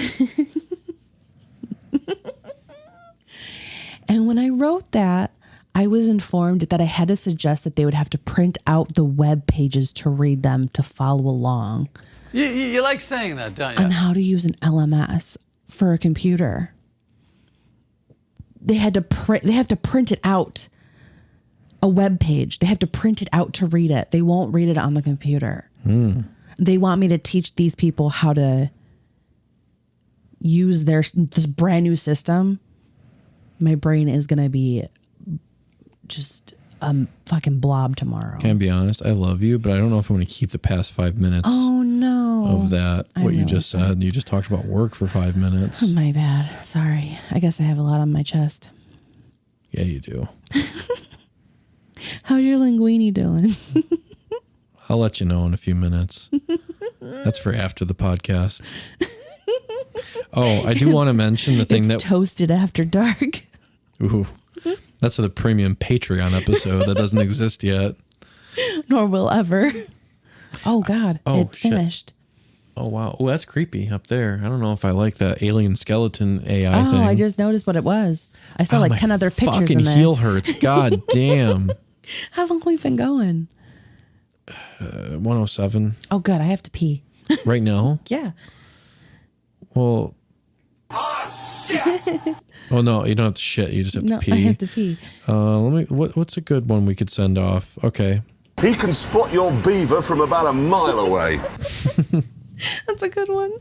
[SPEAKER 2] And when I wrote that, I was informed that I had to suggest that they would have to print out the web pages to read them to follow along.
[SPEAKER 3] You like saying that, don't you?
[SPEAKER 2] On how to use an LMS for a computer. They have to print it out. A web page. They have to print it out to read it. They won't read it on the computer.
[SPEAKER 1] Mm.
[SPEAKER 2] They want me to teach these people how to use this brand new system. My brain is going to be just a fucking blob tomorrow.
[SPEAKER 1] Can I be honest? I love you, but I don't know if I'm going to keep the past 5 minutes of that, what you just said. You just talked about work for 5 minutes.
[SPEAKER 2] Oh, my bad. Sorry. I guess I have a lot on my chest.
[SPEAKER 1] Yeah, you do.
[SPEAKER 2] How's your linguine doing?
[SPEAKER 1] I'll let you know in a few minutes. That's for after the podcast. Oh, I do want to mention the thing that
[SPEAKER 2] toasted after dark.
[SPEAKER 1] Ooh, that's for the premium Patreon episode that doesn't exist yet.
[SPEAKER 2] Nor will ever. Oh God, it finished.
[SPEAKER 1] Oh wow, oh that's creepy up there. I don't know if I like that alien skeleton AI thing.
[SPEAKER 2] Oh, I just noticed what it was. I saw like 10 other pictures.
[SPEAKER 1] Fucking
[SPEAKER 2] in there.
[SPEAKER 1] heel hurts. God damn.
[SPEAKER 2] How long have we been going?
[SPEAKER 1] 107.
[SPEAKER 2] Oh, good. I have to pee.
[SPEAKER 1] Right now?
[SPEAKER 2] Yeah.
[SPEAKER 1] Well. Oh, shit. Oh, no. You don't have to shit. You just have to pee.
[SPEAKER 2] I have to pee.
[SPEAKER 1] What's a good one we could send off? Okay.
[SPEAKER 7] He can spot your beaver from about a mile away.
[SPEAKER 2] That's a good one.